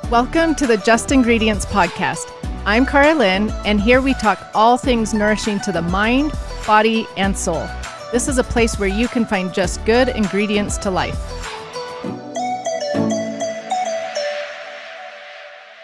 Welcome to the Just Ingredients podcast. I'm Cara Lynn, and here we talk all things nourishing to the mind, body, and soul. This is a place where you can find just good ingredients to life.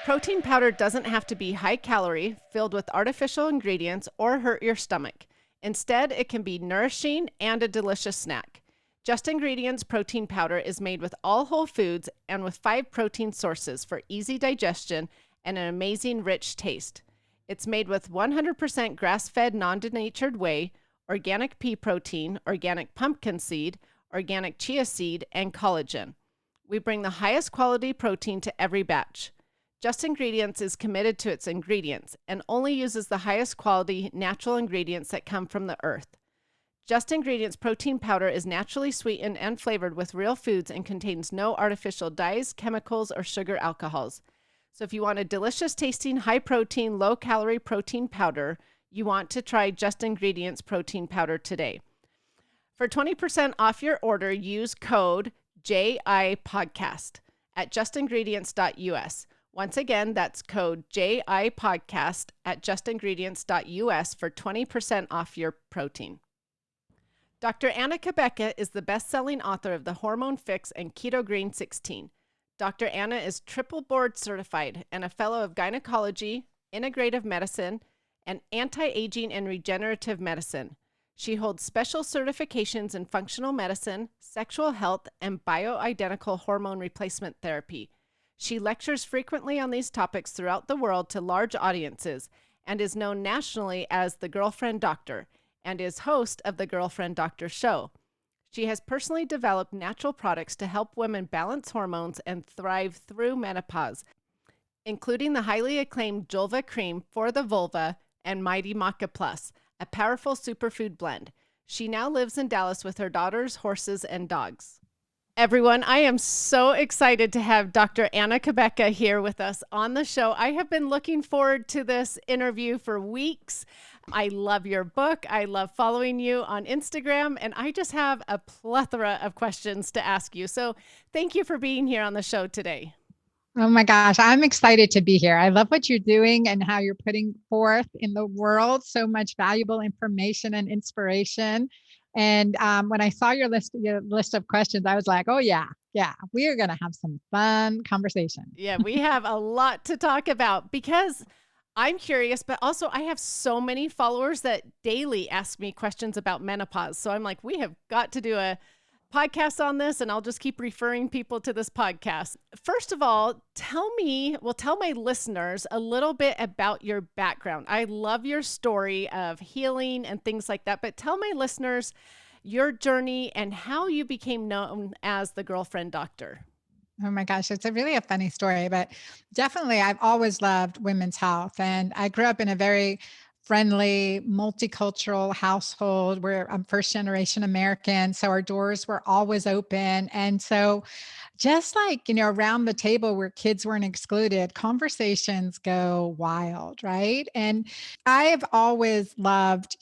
Protein powder doesn't have to be high calorie, filled with artificial ingredients, or hurt your stomach. Instead, it can be nourishing and a delicious snack. Just Ingredients protein powder is made with all whole foods and with 5 protein sources for easy digestion and an amazing rich taste. It's made with 100% grass-fed non-denatured whey, organic pea protein, organic pumpkin seed, organic chia seed, and collagen. We bring the highest quality protein to every batch. Just Ingredients is committed to its ingredients and only uses the highest quality natural ingredients that come from the earth. Just Ingredients protein powder is naturally sweetened and flavored with real foods and contains no artificial dyes, chemicals, or sugar alcohols. So if you want a delicious tasting, high protein, low calorie protein powder, you want to try Just Ingredients protein powder today. For 20% off your order, use code JIPodcast at justingredients.us. Once again, that's code JIPodcast at justingredients.us for 20% off your protein. Dr. Anna Cabeca is the best-selling author of the Hormone Fix and Keto-Green 16. Dr. Anna is triple board certified and a fellow of gynecology, integrative medicine, and anti-aging and regenerative medicine. She holds special certifications in functional medicine, sexual health, and bioidentical hormone replacement therapy. She lectures frequently on these topics throughout the world to large audiences and is known nationally as the Girlfriend Doctor, and is host of the Girlfriend Doctor Show. She has personally developed natural products to help women balance hormones and thrive through menopause, including the highly acclaimed Julva cream for the vulva and MightyMaca Plus, a powerful superfood blend. She now lives in Dallas with her daughters, horses, and dogs. Everyone, I am so excited to have Dr. Anna Cabeca here with us on the show. I have been looking forward to this interview for weeks. I love your book. I love following you on Instagram, and I just have a plethora of questions to ask you. So thank you for being here on the show today. Oh my gosh, I'm excited to be here. I love what you're doing and how you're putting forth in the world so much valuable information and inspiration. And when I saw your list of questions, I was like, oh yeah, we are going to have some fun conversation. Yeah, we have a lot to talk about because I'm curious, but also I have so many followers that daily ask me questions about menopause. So I'm like, we have got to do a podcast on this, and I'll just keep referring people to this podcast. First of all, tell my listeners a little bit about your background. I love your story of healing and things like that, but tell my listeners your journey and how you became known as the Girlfriend Doctor. Oh my gosh, it's a funny story, but definitely I've always loved women's health. And I grew up in a very friendly, multicultural household where I'm first generation American. So our doors were always open. And so just like, around the table where kids weren't excluded, conversations go wild, right? And I've always loved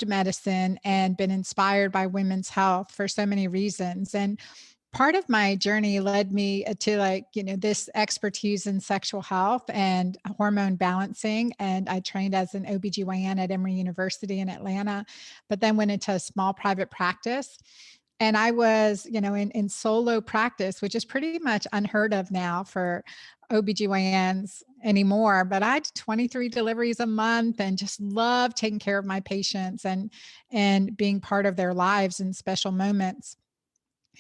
medicine and been inspired by women's health for so many reasons. And part of my journey led me to this expertise in sexual health and hormone balancing. And I trained as an OBGYN at Emory University in Atlanta, but then went into a small private practice. And I was, in solo practice, which is pretty much unheard of now for OBGYNs anymore. But I had 23 deliveries a month and just loved taking care of my patients and being part of their lives in special moments.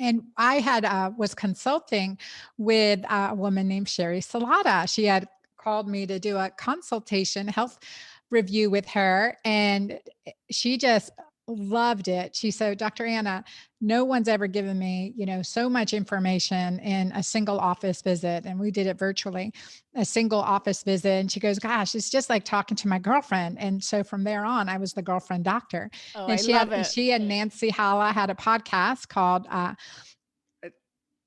And I was consulting with a woman named Sherry Salata. She had called me to do a consultation health review with her, and she just loved it. She said, Dr. Anna, no one's ever given me, so much information in a single office visit. And we did it virtually, a single office visit. And she goes, gosh, it's just like talking to my girlfriend. And so from there on, I was the Girlfriend Doctor. Oh, and she and Nancy Hala had a podcast called,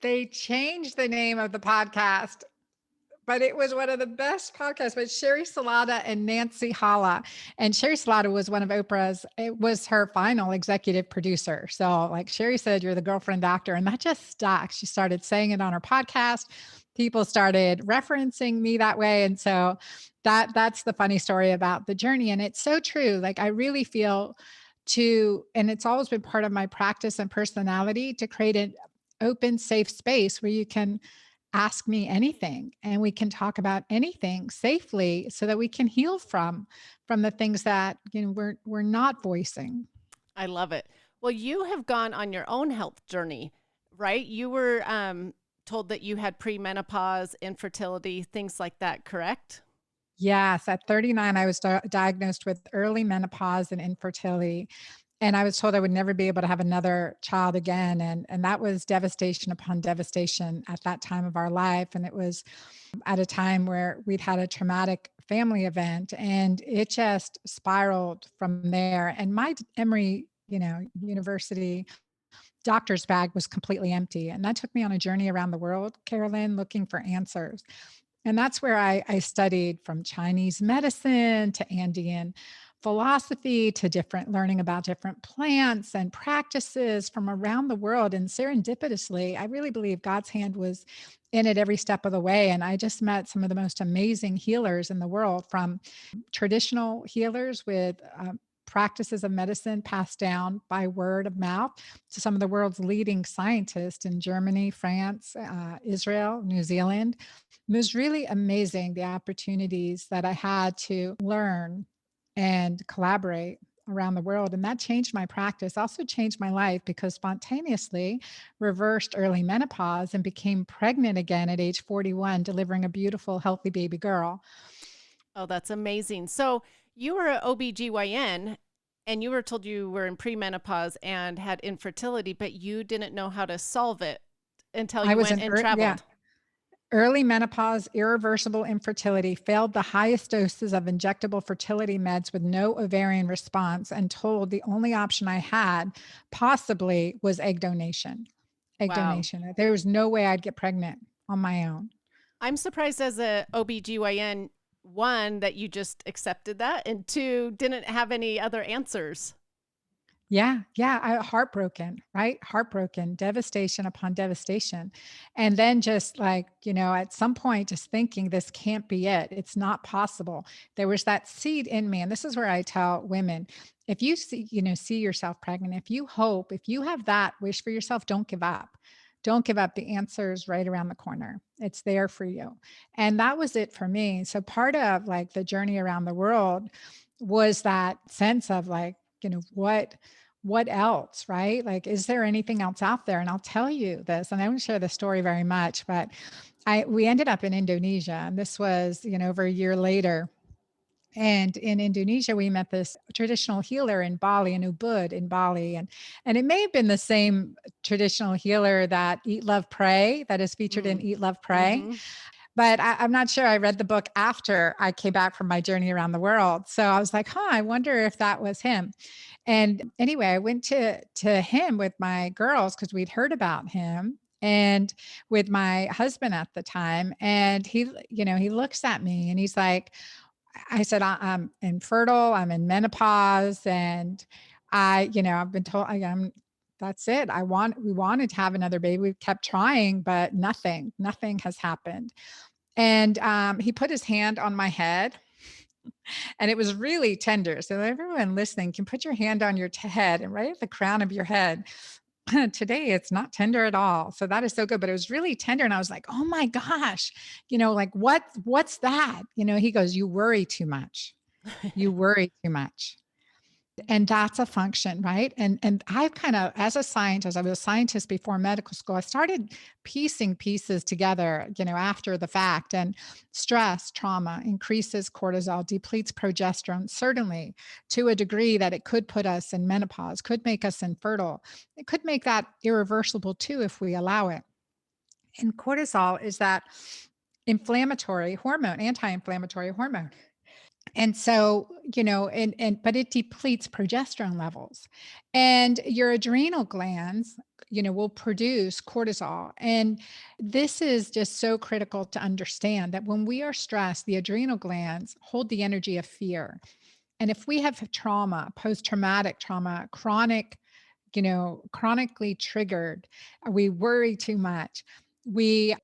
they changed the name of the podcast, but it was one of the best podcasts. But Sherry Salata and Nancy Hala, and Sherry Salata was one of Oprah's. It was her final executive producer. So, like Sherry said, you're the Girlfriend Doctor, and that just stuck. She started saying it on her podcast. people started referencing me that way. And so that's the funny story about the journey. And it's so true. Like I really feel and it's always been part of my practice and personality to create an open, safe space where you can ask me anything and we can talk about anything safely so that we can heal from the things that, we're not voicing. I love it. Well, you have gone on your own health journey, right? You were told that you had premenopause, infertility, things like that, correct? Yes, at 39, I was diagnosed with early menopause and infertility. And I was told I would never be able to have another child again. And that was devastation upon devastation at that time of our life. And it was at a time where we'd had a traumatic family event and it just spiraled from there. And my Emory, university doctor's bag was completely empty. And that took me on a journey around the world, Carolyn, looking for answers. And that's where I studied from Chinese medicine to Andean philosophy to different learning about different plants and practices from around the world. And serendipitously, I really believe God's hand was in it every step of the way. And I just met some of the most amazing healers in the world, from traditional healers with practices of medicine passed down by word of mouth to some of the world's leading scientists in Germany, France, Israel, New Zealand. It was really amazing the opportunities that I had to learn and collaborate around the world. And that changed my practice, also changed my life because spontaneously reversed early menopause and became pregnant again at age 41, delivering a beautiful, healthy baby girl. Oh, that's amazing. So you were an OBGYN and you were told you were in premenopause and had infertility, but you didn't know how to solve it until I you was went in, and yeah, traveled. early menopause, irreversible infertility, failed the highest doses of injectable fertility meds with no ovarian response, and told the only option I had possibly was egg donation. Egg Wow. donation. There was no way I'd get pregnant on my own. I'm surprised as a OBGYN, one, that you just accepted that, and two, didn't have any other answers. Yeah, yeah, heartbroken, right? Heartbroken, devastation upon devastation. And then just like, at some point, just thinking this can't be it. It's not possible. There was that seed in me. And this is where I tell women, if you see yourself pregnant, if you hope, if you have that wish for yourself, don't give up. Don't give up. The answer is right around the corner. It's there for you. And that was it for me. So part of like the journey around the world was that sense of like, what else, right? Like, is there anything else out there? And I'll tell you this, and I won't share the story very much, but we ended up in Indonesia, and this was, over a year later. And in Indonesia, we met this traditional healer in Bali, in Ubud in Bali. And it may have been the same traditional healer that Eat, Love, Pray, that is featured in Mm. Eat, Love, Pray. Mm-hmm. But I'm not sure. I read the book after I came back from my journey around the world. So I was like, I wonder if that was him. And anyway, I went to him with my girls because we'd heard about him and with my husband at the time. And he looks at me and he's like, I said, I'm infertile, I'm in menopause, and I've been told that's it. We wanted to have another baby. We've kept trying, but nothing has happened. And he put his hand on my head and it was really tender. So everyone listening can put your hand on your head and right at the crown of your head. Today it's not tender at all. So that is so good, but it was really tender. And I was like, oh my gosh, like what's that? He goes, you worry too much. You worry too much. And that's a function, right? And I've kind of, as a scientist, I was a scientist before medical school. I started piecing pieces together, after the fact. And stress, trauma increases cortisol, depletes progesterone, certainly to a degree that it could put us in menopause, could make us infertile. It could make that irreversible too if we allow it. And cortisol is that inflammatory hormone, anti-inflammatory hormone. And so, but it depletes progesterone levels. And your adrenal glands, will produce cortisol. And this is just so critical to understand that when we are stressed, the adrenal glands hold the energy of fear. And if we have trauma, post-traumatic trauma, chronically triggered, we worry too much. We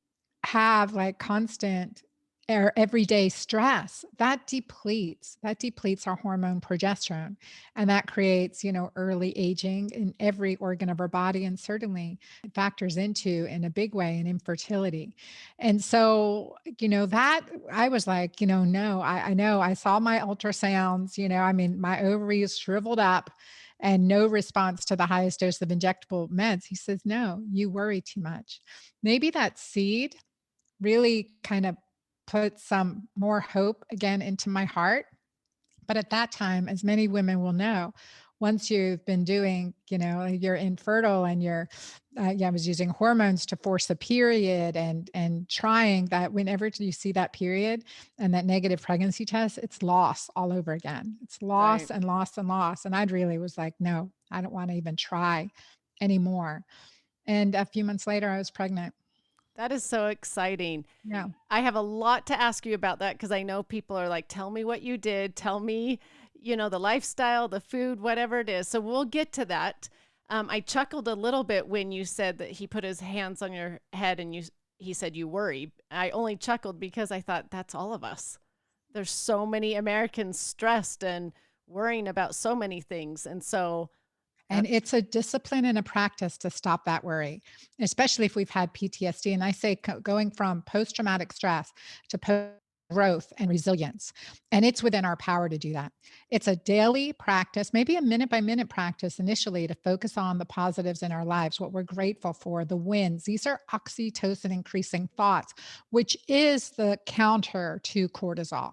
have like constant or everyday stress, that depletes our hormone progesterone, and that creates, early aging in every organ of our body, and certainly it factors into in a big way in infertility. And so, that I was like, no, I know I saw my ultrasounds, I mean, my ovaries shriveled up and no response to the highest dose of injectable meds. He says, no, you worry too much. Maybe that seed really kind of put some more hope again into my heart. But at that time, as many women will know, once you've been doing, you're infertile and yeah, I was using hormones to force a period and trying that whenever you see that period and that negative pregnancy test, it's loss all over again. It's Right. loss and loss and loss. And I'd really was like, no, I don't want to even try anymore. And a few months later, I was pregnant. That is so exciting. Yeah. I have a lot to ask you about that because I know people are like, tell me what you did. Tell me, the lifestyle, the food, whatever it is. So we'll get to that. I chuckled a little bit when you said that he put his hands on your head and he said you worry. I only chuckled because I thought that's all of us. There's so many Americans stressed and worrying about so many things. And so And that's it's a discipline and a practice to stop that worry, especially if we've had PTSD. And I say going from post traumatic stress to post growth and resilience. And it's within our power to do that. It's a daily practice, maybe a minute by minute practice initially to focus on the positives in our lives, what we're grateful for, the wins. These are oxytocin increasing thoughts, which is the counter to cortisol.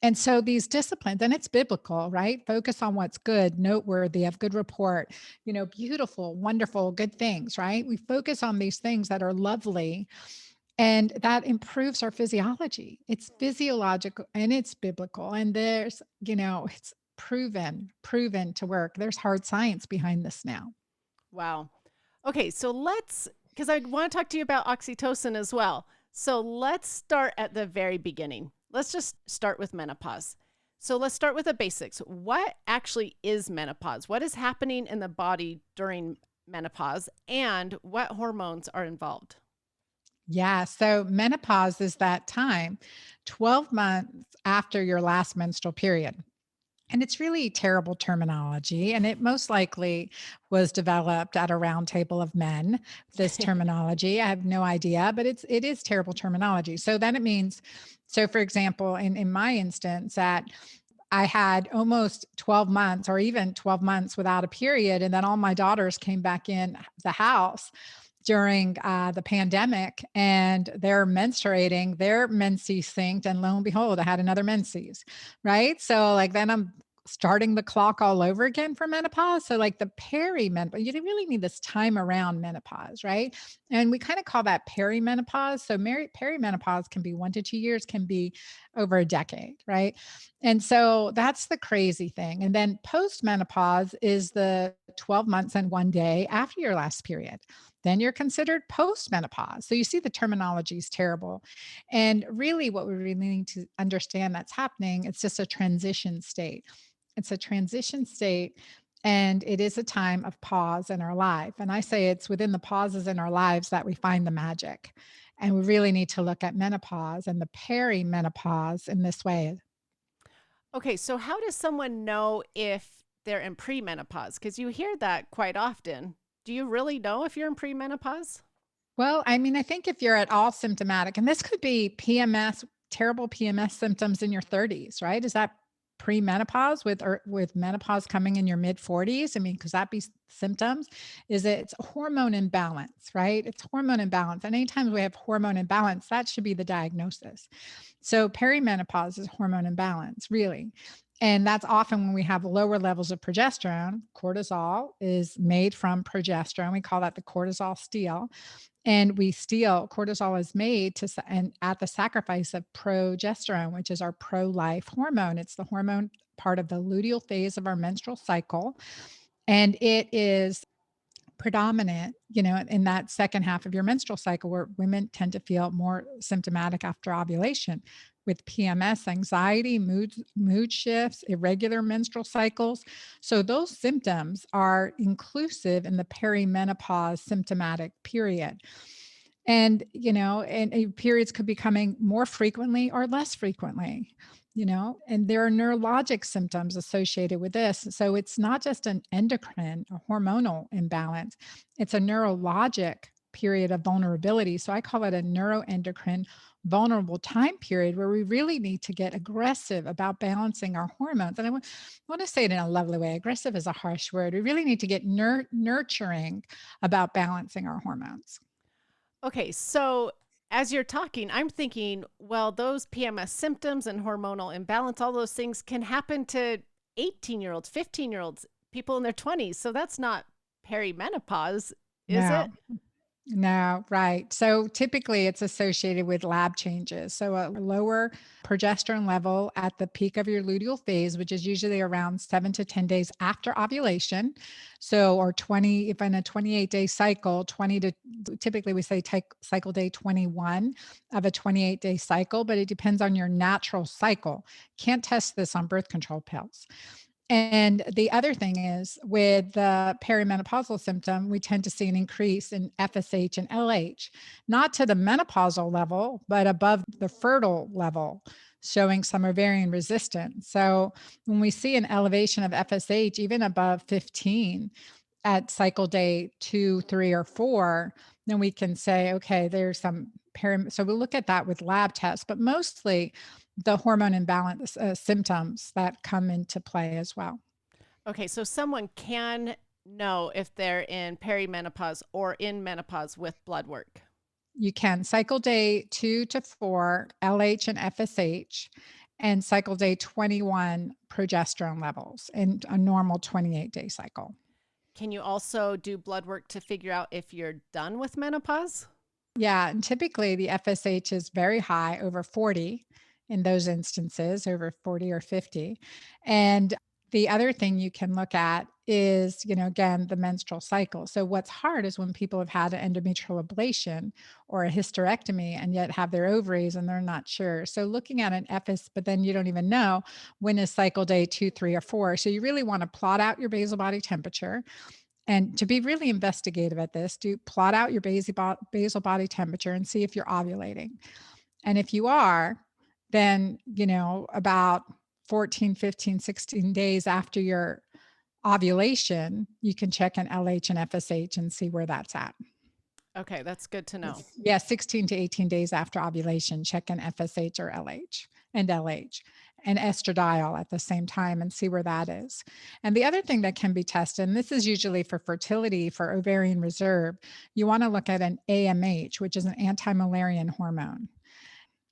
And so these disciplines, and it's biblical, right? Focus on what's good, noteworthy, of good report, beautiful, wonderful, good things, right? We focus on these things that are lovely and that improves our physiology. It's physiological and it's biblical. And it's proven to work. There's hard science behind this now. wow. Okay, so because I want to talk to you about oxytocin as well. So let's start at the very beginning. Let's just start with menopause. So let's start with the basics. What actually is menopause? What is happening in the body during menopause and what hormones are involved? Yeah. So menopause is that time 12 months after your last menstrual period. And it's really terrible terminology. And it most likely was developed at a round table of men, this terminology. I have no idea, but it is terrible terminology. So then it means, so for example, in my instance, that I had almost 12 months or even 12 months without a period. And then all my daughters came back in the house during the pandemic and they're menstruating, their menses synced, and lo and behold, I had another menses, right? So like then I'm starting the clock all over again for menopause. So like the perimenopause, you really need this time around menopause, right? And we kind of call that perimenopause. So perimenopause can be 1 to 2 years, can be over a decade, right? And so that's the crazy thing. And then postmenopause is the 12 months and 1 day after your last period. Then you're considered postmenopause. So you see the terminology is terrible. And really what we really need to understand that's happening, it's just a transition state. It's a transition state and it is a time of pause in our life. And I say it's within the pauses in our lives that we find the magic. And we really need to look at menopause and the perimenopause in this way. Okay, so how does someone know if they're in premenopause? Because you hear that quite often. Do you really know if you're in premenopause? Well, I mean, I think if you're at all symptomatic, and this could be PMS, terrible PMS symptoms in your 30s, right? Is that premenopause with menopause coming in your mid 40s? I mean, could that be symptoms? It's a hormone imbalance, right? It's hormone imbalance. And anytime we have hormone imbalance, that should be the diagnosis. So perimenopause is hormone imbalance, really. And that's often when we have lower levels of progesterone. Cortisol is made from progesterone. We call that the cortisol steal, and we steal cortisol is made and at the sacrifice of progesterone, which is our pro-life hormone. It's the hormone part of the luteal phase of our menstrual cycle, and it is predominant, in that second half of your menstrual cycle where women tend to feel more symptomatic after ovulation with PMS, anxiety, mood shifts, irregular menstrual cycles. So those symptoms are inclusive in the perimenopause symptomatic period. And, and periods could be coming more frequently or less frequently, and there are neurologic symptoms associated with this. So it's not just an endocrine or hormonal imbalance, it's a neurologic period of vulnerability. So I call it a neuroendocrine vulnerable time period where we really need to get aggressive about balancing our hormones. And I want to say it in a lovely way. Aggressive is a harsh word. We really need to get nurturing about balancing our hormones. Okay, so as you're talking, I'm thinking, well, those PMS symptoms and hormonal imbalance, all those things can happen to 18-year-olds, 15-year-olds, people in their 20s. So that's not perimenopause, is No. it? No, right. So typically it's associated with lab changes. So a lower progesterone level at the peak of your luteal phase, which is usually around 7 to 10 days after ovulation. So, or 20, if in a 28-day cycle, 20 to typically we say cycle day 21 of a 28-day cycle, but it depends on your natural cycle. Can't test this on birth control pills. And the other thing is with the perimenopausal symptom, we tend to see an increase in FSH and LH, not to the menopausal level, but above the fertile level, showing some ovarian resistance. So when we see an elevation of FSH, even above 15 at cycle day 2, 3, or 4, then we can say, okay, there's some so we'll look at that with lab tests, but mostly the hormone imbalance symptoms that come into play as well. Okay, so someone can know if they're in perimenopause or in menopause with blood work. You can cycle day 2 to 4, LH and FSH, and cycle day 21 progesterone levels in a normal 28-day cycle. Can you also do blood work to figure out if you're done with menopause? Yeah, and typically the FSH is very high, over 40 in those instances, over 40 or 50. And the other thing you can look at is, again, the menstrual cycle. So what's hard is when people have had an endometrial ablation or a hysterectomy and yet have their ovaries and they're not sure. So looking at an FS, but then you don't even know when is cycle day 2, 3, or 4. So you really want to plot out your basal body temperature. And to be really investigative at this, do plot out your basal body temperature and see if you're ovulating. And if you are, then, about 14, 15, 16 days after your ovulation, you can check an LH and FSH and see where that's at. Okay, that's good to know. Yeah, 16 to 18 days after ovulation, check an FSH or LH and LH and estradiol at the same time and see where that is. And the other thing that can be tested, and this is usually for fertility, for ovarian reserve, you want to look at an AMH, which is an anti-Müllerian hormone.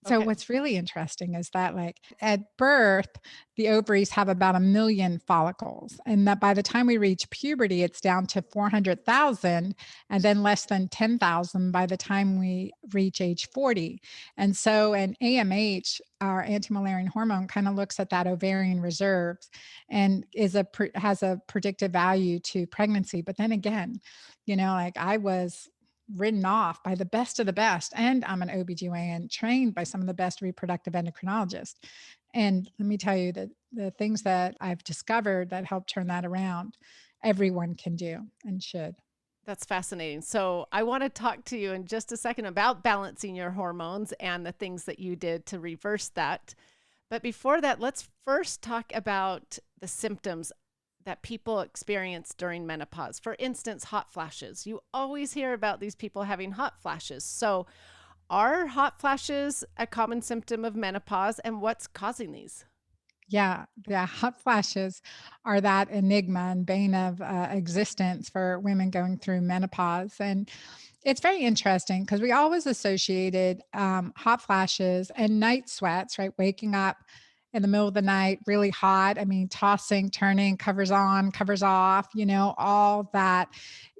So Okay. what's really interesting is that like at birth, the ovaries have about 1 million follicles. And that by the time we reach puberty, it's down to 400,000 and then less than 10,000 by the time we reach age 40. And so an AMH, our anti-Müllerian hormone, kind of looks at that ovarian reserves and has a predictive value to pregnancy. But then again, like I was written off by the best of the best. And I'm an OBGYN trained by some of the best reproductive endocrinologists. And let me tell you that the things that I've discovered that help turn that around, everyone can do and should. That's fascinating. So, I want to talk to you in just a second about balancing your hormones and the things that you did to reverse that. But before that, let's first talk about the symptoms that people experience during menopause. For instance, hot flashes. You always hear about these people having hot flashes. So, are hot flashes a common symptom of menopause, and what's causing these? Yeah, yeah. Hot flashes are that enigma and bane of existence for women going through menopause. And it's very interesting because we always associated hot flashes and night sweats, right? Waking up in the middle of the night, really hot. I mean, tossing, turning, covers on, covers off, all that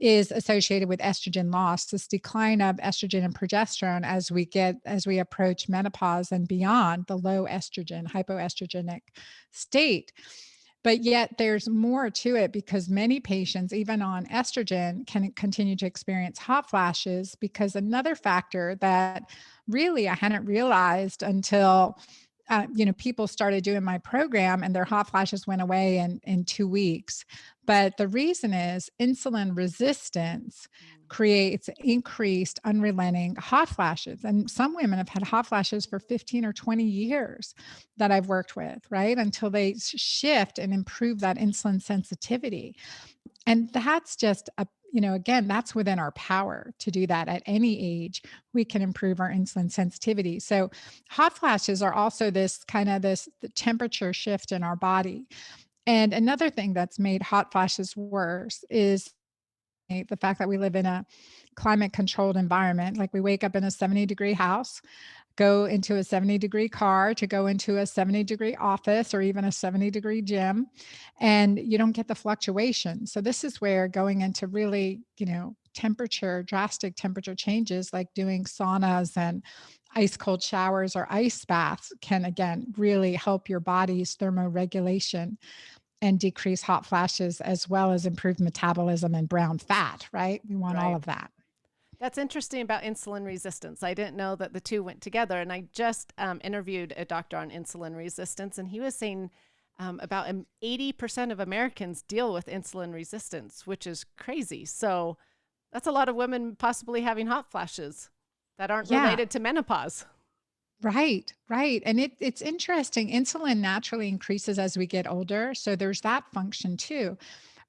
is associated with estrogen loss, this decline of estrogen and progesterone as we approach menopause and beyond, the low estrogen, hypoestrogenic state. But yet there's more to it because many patients, even on estrogen, can continue to experience hot flashes because another factor that really I hadn't realized until people started doing my program and their hot flashes went away in 2 weeks. But the reason is insulin resistance Mm. creates increased unrelenting hot flashes. And some women have had hot flashes for 15 or 20 years that I've worked with, right? Until they shift and improve that insulin sensitivity. And that's just a, again, that's within our power to do that at any age. We can improve our insulin sensitivity. So hot flashes are also this kind of this the temperature shift in our body. And another thing that's made hot flashes worse is the fact that we live in a climate controlled environment. Like we wake up in a 70-degree house, go into a 70-degree car to go into a 70-degree office or even a 70-degree gym, and you don't get the fluctuation. So this is where going into really, drastic temperature changes like doing saunas and ice cold showers or ice baths can again really help your body's thermoregulation and decrease hot flashes as well as improve metabolism and brown fat, right? We want all Right. of that. That's interesting about insulin resistance. I didn't know that the two went together. And I just interviewed a doctor on insulin resistance, and he was saying about 80% of Americans deal with insulin resistance, which is crazy. So that's a lot of women possibly having hot flashes that aren't Yeah, related to menopause. right, right. And it's interesting. Insulin naturally increases as we get older. So there's that function too.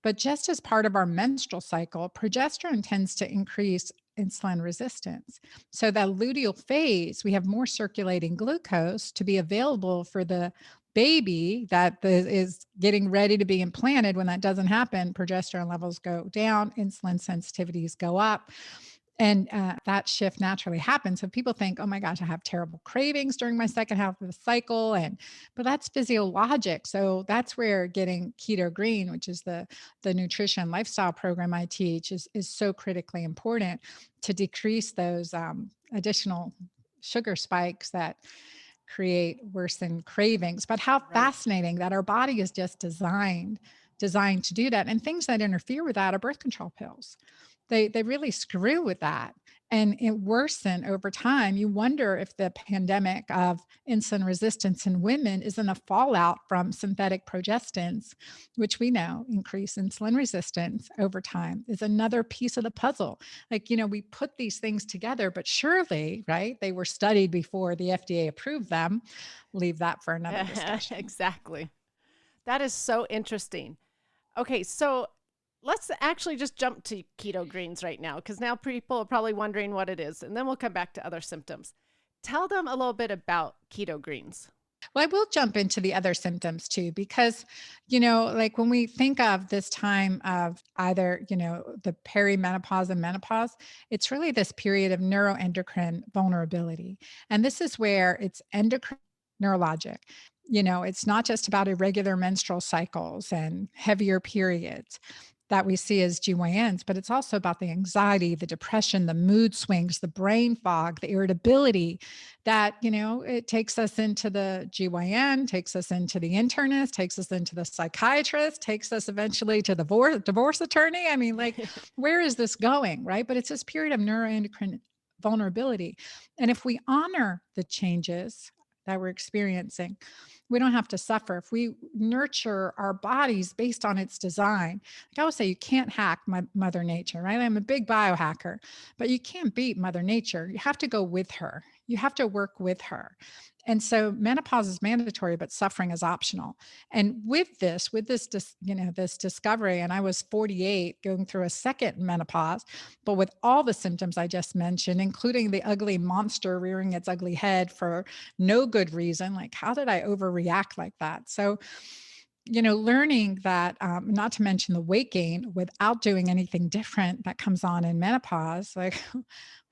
But just as part of our menstrual cycle, progesterone tends to increase insulin resistance. So that luteal phase, we have more circulating glucose to be available for the baby that is getting ready to be implanted. When that doesn't happen, progesterone levels go down, insulin sensitivities go up. And that shift naturally happens. So people think, oh my gosh, I have terrible cravings during my second half of the cycle. But that's physiologic. So that's where getting keto-green, which is the nutrition lifestyle program I teach, is so critically important to decrease those additional sugar spikes that create worsened cravings. But how Right. fascinating that our body is just designed to do that. And things that interfere with that are birth control pills. They really screw with that, and it worsen over time. You wonder if the pandemic of insulin resistance in women isn't a fallout from synthetic progestins, which we know increase insulin resistance over time, is another piece of the puzzle. Like, we put these things together, but surely, right, they were studied before the FDA approved them. Leave that for another discussion. Exactly. That is so interesting. Okay, so let's actually just jump to keto greens right now, because now people are probably wondering what it is, and then we'll come back to other symptoms. Tell them a little bit about keto greens. Well, I will jump into the other symptoms too, because, like when we think of this time of either, the perimenopause and menopause, it's really this period of neuroendocrine vulnerability. And this is where it's endocrine neurologic. It's not just about irregular menstrual cycles and heavier periods that we see as GYNs, but it's also about the anxiety, the depression, the mood swings, the brain fog, the irritability that, it takes us into the GYN, takes us into the internist, takes us into the psychiatrist, takes us eventually to the divorce attorney. I mean, like, where is this going? Right. But it's this period of neuroendocrine vulnerability. And if we honor the changes that we're experiencing, we don't have to suffer. If we nurture our bodies based on its design, like I always say, you can't hack Mother Nature, right? I'm a big biohacker, but you can't beat Mother Nature. You have to go with her. You have to work with her. And so menopause is mandatory, but suffering is optional. And this discovery, and I was 48 going through a second menopause, but with all the symptoms I just mentioned, including the ugly monster rearing its ugly head for no good reason. Like, how did I overreact like that? So, learning that, not to mention the weight gain without doing anything different that comes on in menopause, like,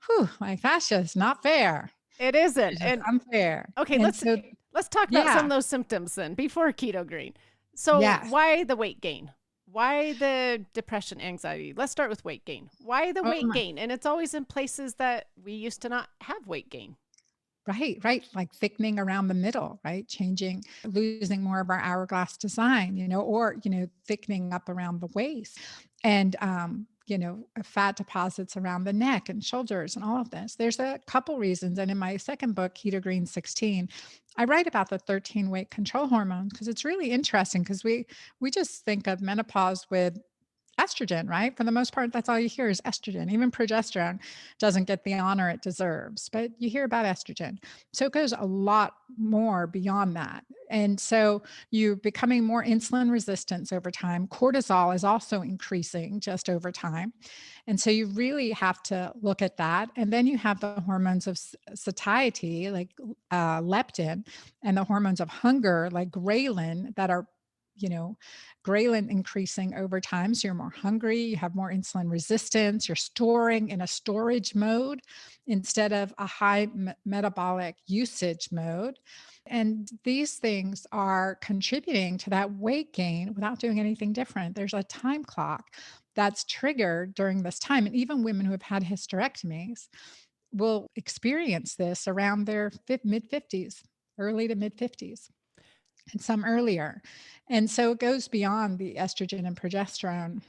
whew, like that's just not fair. It isn't. It's just And unfair. okay, And so, let's talk about some yeah, of those symptoms then before keto green. So, yes. why the weight gain? Why the depression, anxiety? Let's start with weight gain. Why the Oh weight my, gain? And it's always in places that we used to not have weight gain. right, right. Like thickening around the middle, right? Changing, losing more of our hourglass design, or, thickening up around the waist. And fat deposits around the neck and shoulders and all of this. There's a couple reasons. And in my second book, Keto-Green 16, I write about the 13 weight control hormones because it's really interesting because we just think of menopause with estrogen, right? For the most part, that's all you hear is estrogen. Even progesterone doesn't get the honor it deserves, but you hear about estrogen. So it goes a lot more beyond that. And so you're becoming more insulin resistance over time. Cortisol is also increasing just over time. And so you really have to look at that. And then you have the hormones of satiety, like leptin, and the hormones of hunger, like ghrelin, that are you know, ghrelin increasing over time. So you're more hungry, you have more insulin resistance, you're storing in a storage mode instead of a high metabolic usage mode. And these things are contributing to that weight gain without doing anything different. There's a time clock that's triggered during this time. And even women who have had hysterectomies will experience this around their mid 50s, early to mid 50s and some earlier. And so it goes beyond the estrogen and progesterone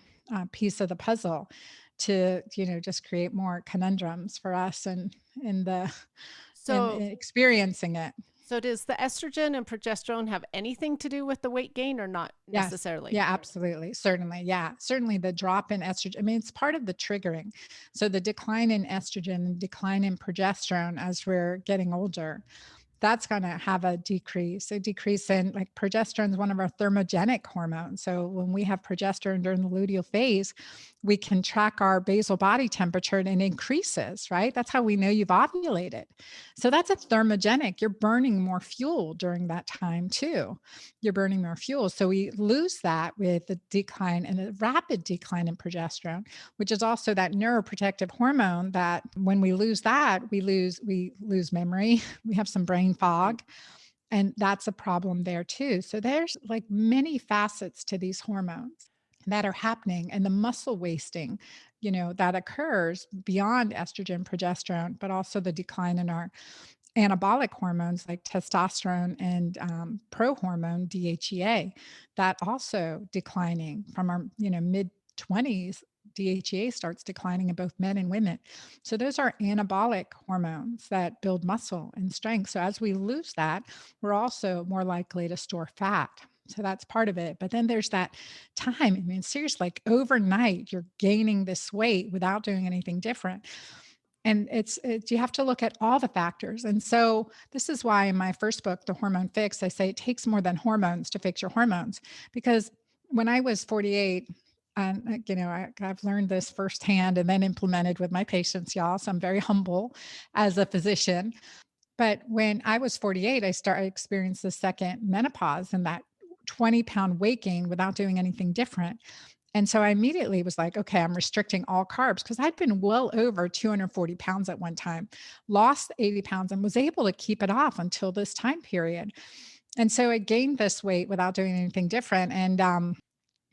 piece of the puzzle to, just create more conundrums for us and in the in So, experiencing it. so does the estrogen and progesterone have anything to do with the weight gain or not Yes. necessarily? Yeah, absolutely. Certainly. Yeah. Certainly the drop in estrogen. I mean, it's part of the triggering. So the decline in estrogen and decline in progesterone as we're getting older, that's going to have a decrease in, like, progesterone is one of our thermogenic hormones. So when we have progesterone during the luteal phase, we can track our basal body temperature and it increases, right? That's how we know you've ovulated. So that's a thermogenic. You're burning more fuel during that time too. You're burning more fuel. So we lose that with the decline and a rapid decline in progesterone, which is also that neuroprotective hormone that when we lose that, we lose memory. We have some brain fog. And that's a problem there too. So there's like many facets to these hormones that are happening, and the muscle wasting, that occurs beyond estrogen, progesterone, but also the decline in our anabolic hormones like testosterone and prohormone DHEA, that also declining from our mid 20s. DHEA starts declining in both men and women. So those are anabolic hormones that build muscle and strength. So as we lose that, we're also more likely to store fat. So that's part of it. But then there's that time. I mean, seriously, like overnight, you're gaining this weight without doing anything different. And you have to look at all the factors. And so this is why in my first book, The Hormone Fix, I say it takes more than hormones to fix your hormones. Because when I was 48, and I've learned this firsthand and then implemented with my patients, y'all. So I'm very humble as a physician. But when I was 48, I experienced the second menopause and that 20-pound weight gain without doing anything different. And so I immediately was like, okay, I'm restricting all carbs because I'd been well over 240 pounds at one time, lost 80 pounds and was able to keep it off until this time period. And so I gained this weight without doing anything different. And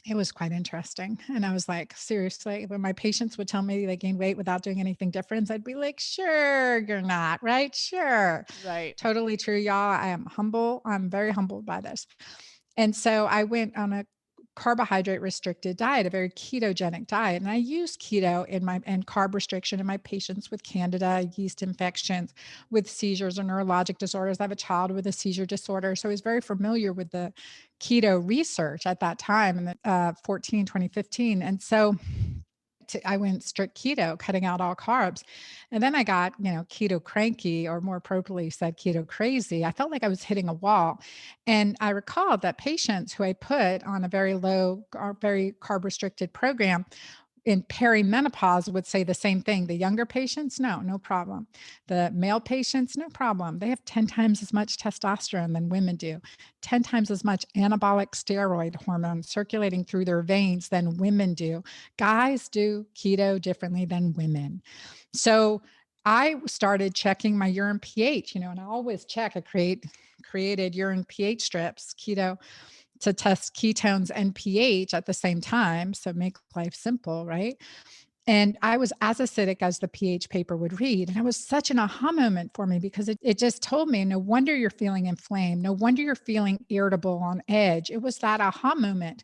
it was quite interesting. And I was like, seriously, when my patients would tell me they gained weight without doing anything different, I'd be like, sure, you're not, right? Sure. Right. Totally true, y'all. I am humble. I'm very humbled by this. And so I went on a carbohydrate restricted diet, a very ketogenic diet. And I use keto and carb restriction in my patients with candida, yeast infections, with seizures or neurologic disorders. I have a child with a seizure disorder. So I was very familiar with the keto research at that time in 2015. And so I went strict keto, cutting out all carbs. And then I got, keto cranky, or more appropriately said, keto crazy. I felt like I was hitting a wall. And I recalled that patients who I put on a very low or very carb restricted program in perimenopause would say the same thing. The younger patients, no problem. The male patients, no problem. They have 10 times as much testosterone than women do, 10 times as much anabolic steroid hormone circulating through their veins than women do. Guys do keto differently than women. So I started checking my urine pH, and I always check. I created urine pH strips, keto, to test ketones and pH at the same time. So make life simple, right? And I was as acidic as the pH paper would read. And it was such an aha moment for me because it just told me, no wonder you're feeling inflamed. No wonder you're feeling irritable on edge. It was that aha moment.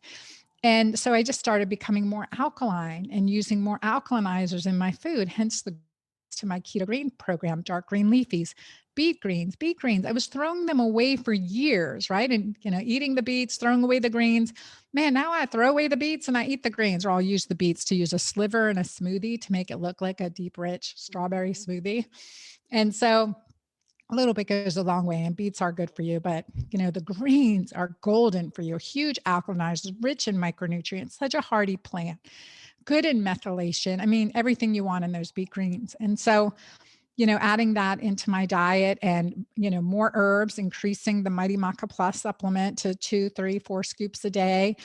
And so I just started becoming more alkaline and using more alkalinizers in my food, hence the to my keto green program, dark green leafies, beet greens, beet greens. I was throwing them away for years, right? And, eating the beets, throwing away the greens. Man, now I throw away the beets and I eat the greens, or I'll use the beets to use a sliver in a smoothie to make it look like a deep, rich strawberry Mhm. smoothie. And so a little bit goes a long way, and beets are good for you, but the greens are golden for you. Huge alkalinizers, rich in micronutrients, such a hardy plant, good in methylation. I mean, everything you want in those beet greens. And so, adding that into my diet and, more herbs, increasing the MightyMaca Plus supplement to 2, 3, 4 scoops a day.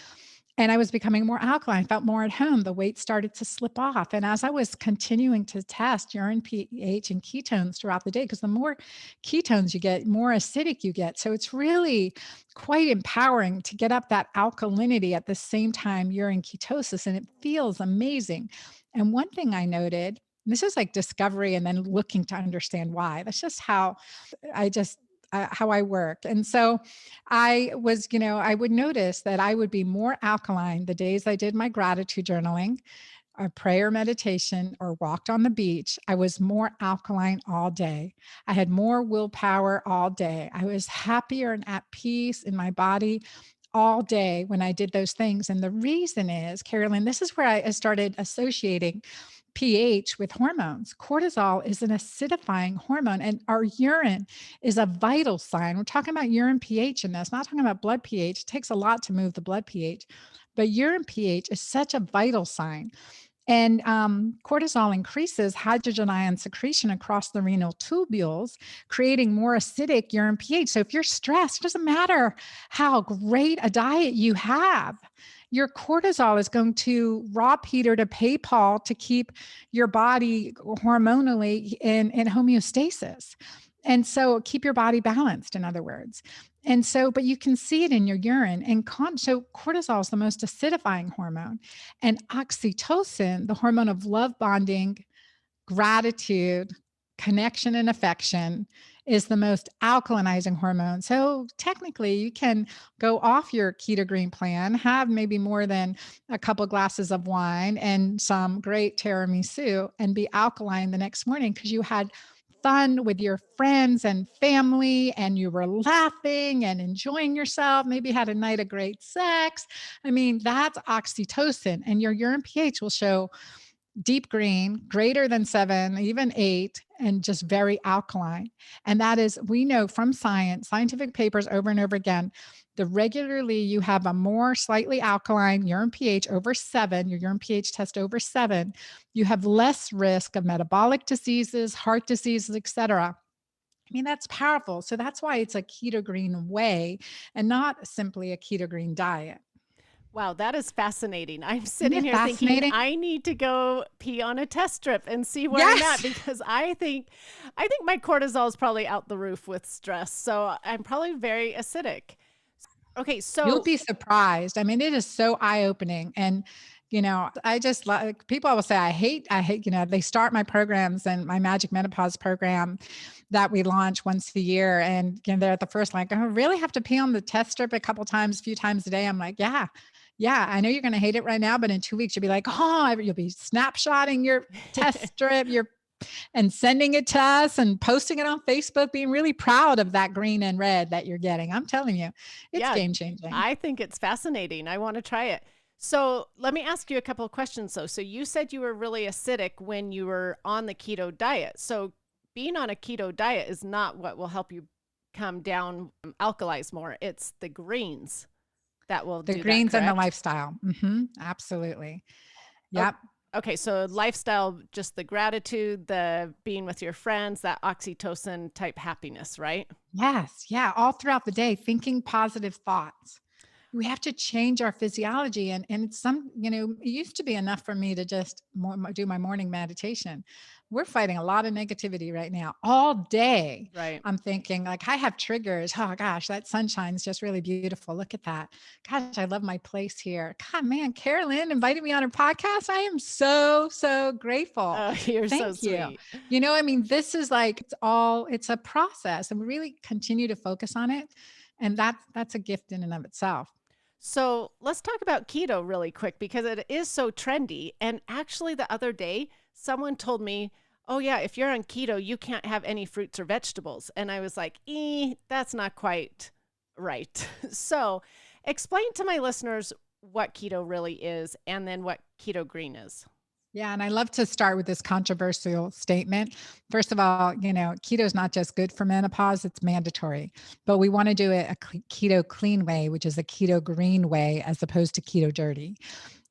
And I was becoming more alkaline, felt more at home. The weight started to slip off. And as I was continuing to test urine pH and ketones throughout the day, because the more ketones you get, more acidic you get. So it's really quite empowering to get up that alkalinity at the same time you're in ketosis. And it feels amazing. And one thing I noted, this is like discovery and then looking to understand why. That's just I just how I work. And so I would notice that I would be more alkaline the days I did my gratitude journaling, or prayer meditation, or walked on the beach. I was more alkaline all day. I had more willpower all day. I was happier and at peace in my body all day when I did those things. And the reason is, Carolyn, this is where I started associating pH with hormones. Cortisol is an acidifying hormone, and our urine is a vital sign. We're talking about urine pH in this, not talking about blood pH. It takes a lot to move the blood pH, but urine pH is such a vital sign. And cortisol increases hydrogen ion secretion across the renal tubules, creating more acidic urine pH. So if you're stressed, it doesn't matter how great a diet you have. Your cortisol is going to rob Peter to pay Paul to keep your body hormonally in homeostasis. And so keep your body balanced, in other words. And so, but you can see it in your urine. And so cortisol is the most acidifying hormone. And oxytocin, the hormone of love bonding, gratitude, connection, and affection, is the most alkalinizing hormone. So technically, you can go off your keto green plan, have maybe more than a couple glasses of wine and some great tiramisu, and be alkaline the next morning because you had fun with your friends and family and you were laughing and enjoying yourself, maybe had a night of great sex. I mean, that's oxytocin, and your urine pH will show deep green, greater than 7, even 8, and just very alkaline. And that is, we know from scientific papers over and over again, the regularly you have a more slightly alkaline urine pH over 7, your urine pH test over 7, you have less risk of metabolic diseases, heart diseases, etc. I mean, that's powerful. So that's why it's a keto green way and not simply a keto green diet. Wow, that is fascinating. I'm Isn't sitting it here thinking fascinating? I need to go pee on a test strip and see where I'm at Yes. because I think my cortisol is probably out the roof with stress. So I'm probably very acidic. Okay, You'll so be surprised. I mean, it is so eye-opening. And, I just like people will say, I hate, they start my programs and my Magic Menopause program that we launch once a year. And they're at the first like, I really have to pee on the test strip a couple times, a few times a day. I'm like, yeah, yeah, I know you're going to hate it right now, but in 2 weeks, you'll be like, oh, you'll be snapshotting your test strip, and sending it to us and posting it on Facebook, being really proud of that green and red that you're getting. I'm telling you, it's yeah, game changing. I think it's fascinating. I want to try it. So let me ask you a couple of questions though. So you said you were really acidic when you were on the keto diet. So being on a keto diet is not what will help you come down, alkalize more. It's the greens that will The do that, greens and the correct? lifestyle. Absolutely. O- Yep. Okay, so lifestyle, just the gratitude, the being with your friends, that oxytocin type happiness, right? Yes. Yeah. All throughout the day, thinking positive thoughts. We have to change our physiology. And it's it used to be enough for me to just do my morning meditation. We're fighting a lot of negativity right now all day. Right. I'm thinking like I have triggers. Oh gosh, that sunshine's just really beautiful. Look at that. Gosh, I love my place here. God, man, Carolyn invited me on her podcast. I am so, so grateful. Oh, you're so Thank you. sweet. I mean, this is like it's a process and we really continue to focus on it. And that's a gift in and of itself. So let's talk about keto really quick because it is so trendy. And actually, the other day, someone told me, oh, yeah, if you're on keto, you can't have any fruits or vegetables. And I was like, that's not quite right. So explain to my listeners what keto really is and then what keto green is. Yeah, and I love to start with this controversial statement. First of all, keto is not just good for menopause, it's mandatory. But we want to do it a keto clean way, which is a keto green way, as opposed to keto dirty.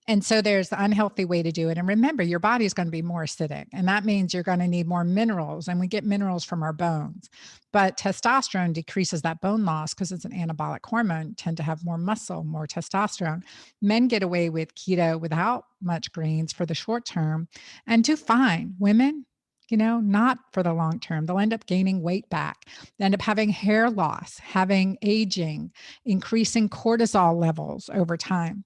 And so there's the unhealthy way to do it. And remember, your body is going to be more acidic, and that means you're going to need more minerals. And we get minerals from our bones. But testosterone decreases that bone loss because it's an anabolic hormone, you tend to have more muscle, more testosterone. Men get away with keto without much greens for the short term and do fine. Women, not for the long term. They'll end up gaining weight back. They end up having hair loss, having aging, increasing cortisol levels over time.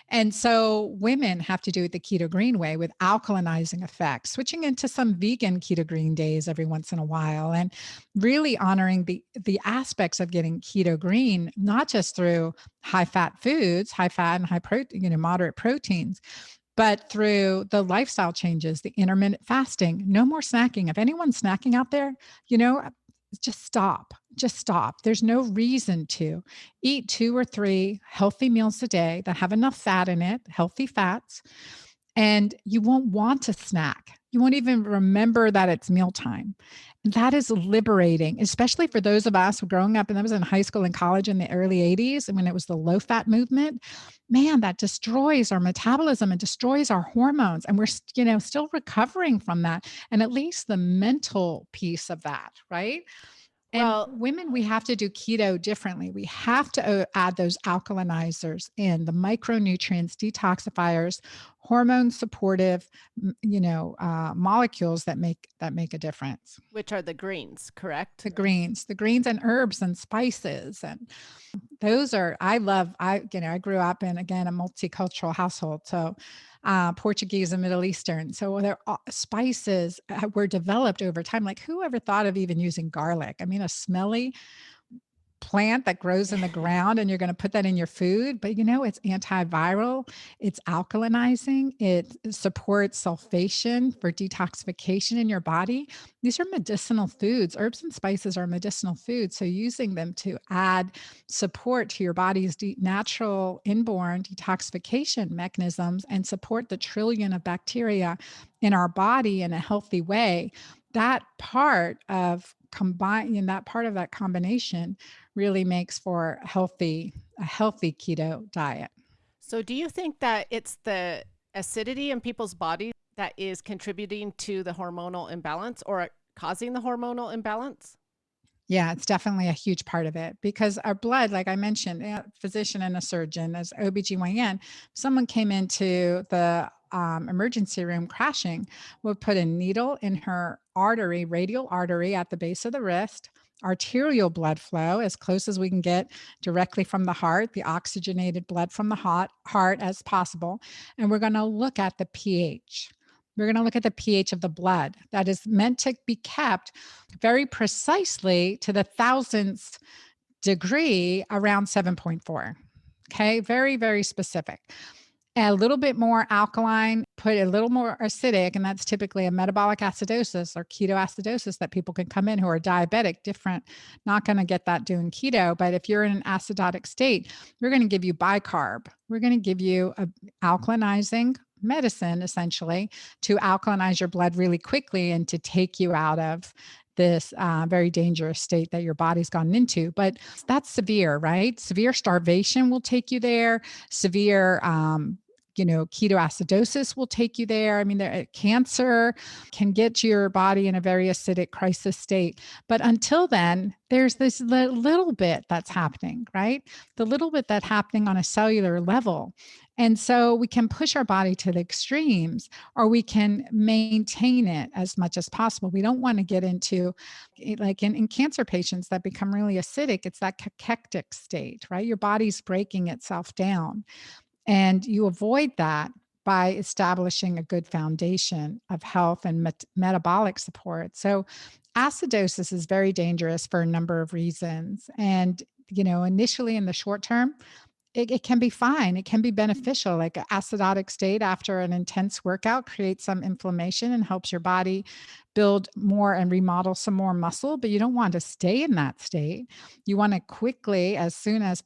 And so women have to do it the keto green way with alkalinizing effects, switching into some vegan keto green days every once in a while, and really honoring the aspects of getting keto green, not just through high fat foods, high fat and high protein, moderate proteins, but through the lifestyle changes, the intermittent fasting, no more snacking. If anyone's snacking out there, you know, just stop. Just stop. There's no reason to eat 2 or 3 healthy meals a day that have enough fat in it, healthy fats, and you won't want to snack. You won't even remember that it's mealtime. And that is liberating, especially for those of us growing up, and that was in high school and college in the early 80s, and when it was the low fat movement. Man, that destroys our metabolism and destroys our hormones. And we're, still recovering from that. And at least the mental piece of that, right? And Well, women, we have to do keto differently. We have to add those alkalinizers in, the micronutrients, detoxifiers, hormone supportive, molecules that make a difference. which are the greens, correct? The greens and herbs and spices, and those are I grew up in, again, a multicultural household, so Portuguese and Middle Eastern. So spices were developed over time. Like, who ever thought of even using garlic? I mean, a smelly plant that grows in the ground, and you're going to put that in your food. But it's antiviral, it's alkalinizing, it supports sulfation for detoxification in your body. These are medicinal foods. Herbs and spices are medicinal foods. So using them to add support to your body's natural inborn detoxification mechanisms and support the trillion of bacteria in our body in a healthy way, that part of that combination really makes for a healthy keto diet. So, do you think that it's the acidity in people's bodies that is contributing to the hormonal imbalance or causing the hormonal imbalance? Yeah, it's definitely a huge part of it because our blood, like I mentioned, a physician and a surgeon, as OBGYN, someone came into the emergency room crashing, would put a needle in her artery, radial artery at the base of the wrist, arterial blood flow as close as we can get directly from the heart, the oxygenated blood from the heart as possible. And we're going to look at the pH. We're going to look at the pH of the blood that is meant to be kept very precisely to the thousandth degree around 7.4. Okay, very, very specific. A little bit more alkaline, put a little more acidic, and that's typically a metabolic acidosis or ketoacidosis that people can come in who are diabetic, different, not going to get that doing keto. But if you're in an acidotic state, we're going to give you bicarb. We're going to give you a alkalinizing medicine, essentially, to alkalinize your blood really quickly and to take you out of this very dangerous state that your body's gotten into. But that's severe, right? Severe starvation will take you there. Severe ketoacidosis will take you there. I mean, cancer can get your body in a very acidic crisis state. But until then, there's this little bit that's happening, right? The little bit that's happening on a cellular level. And so we can push our body to the extremes, or we can maintain it as much as possible. We don't want to get into, like in cancer patients that become really acidic, it's that cachectic state, right? Your body's breaking itself down. And you avoid that by establishing a good foundation of health and metabolic support. So, acidosis is very dangerous for a number of reasons. And, initially in the short term, it can be fine. It can be beneficial. Like an acidotic state after an intense workout creates some inflammation and helps your body build more and remodel some more muscle, but you don't want to stay in that state. You want to quickly, as soon as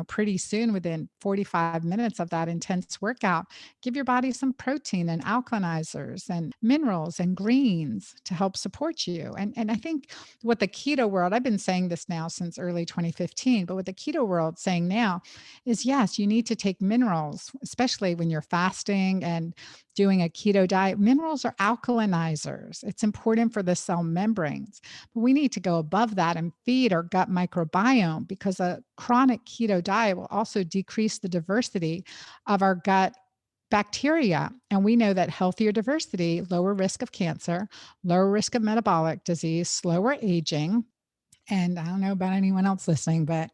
pretty soon within 45 minutes of that intense workout, give your body some protein and alkalinizers and minerals and greens to help support you. And I think what the keto world, I've been saying this now since early 2015, but what the keto world saying now is yes, you need to take minerals, especially when you're fasting and doing a keto diet. Minerals are alkalinizers. It's important for the cell membranes. But we need to go above that and feed our gut microbiome, because a chronic keto diet will also decrease the diversity of our gut bacteria. And we know that healthier diversity, lower risk of cancer, lower risk of metabolic disease, slower aging. And I don't know about anyone else listening, but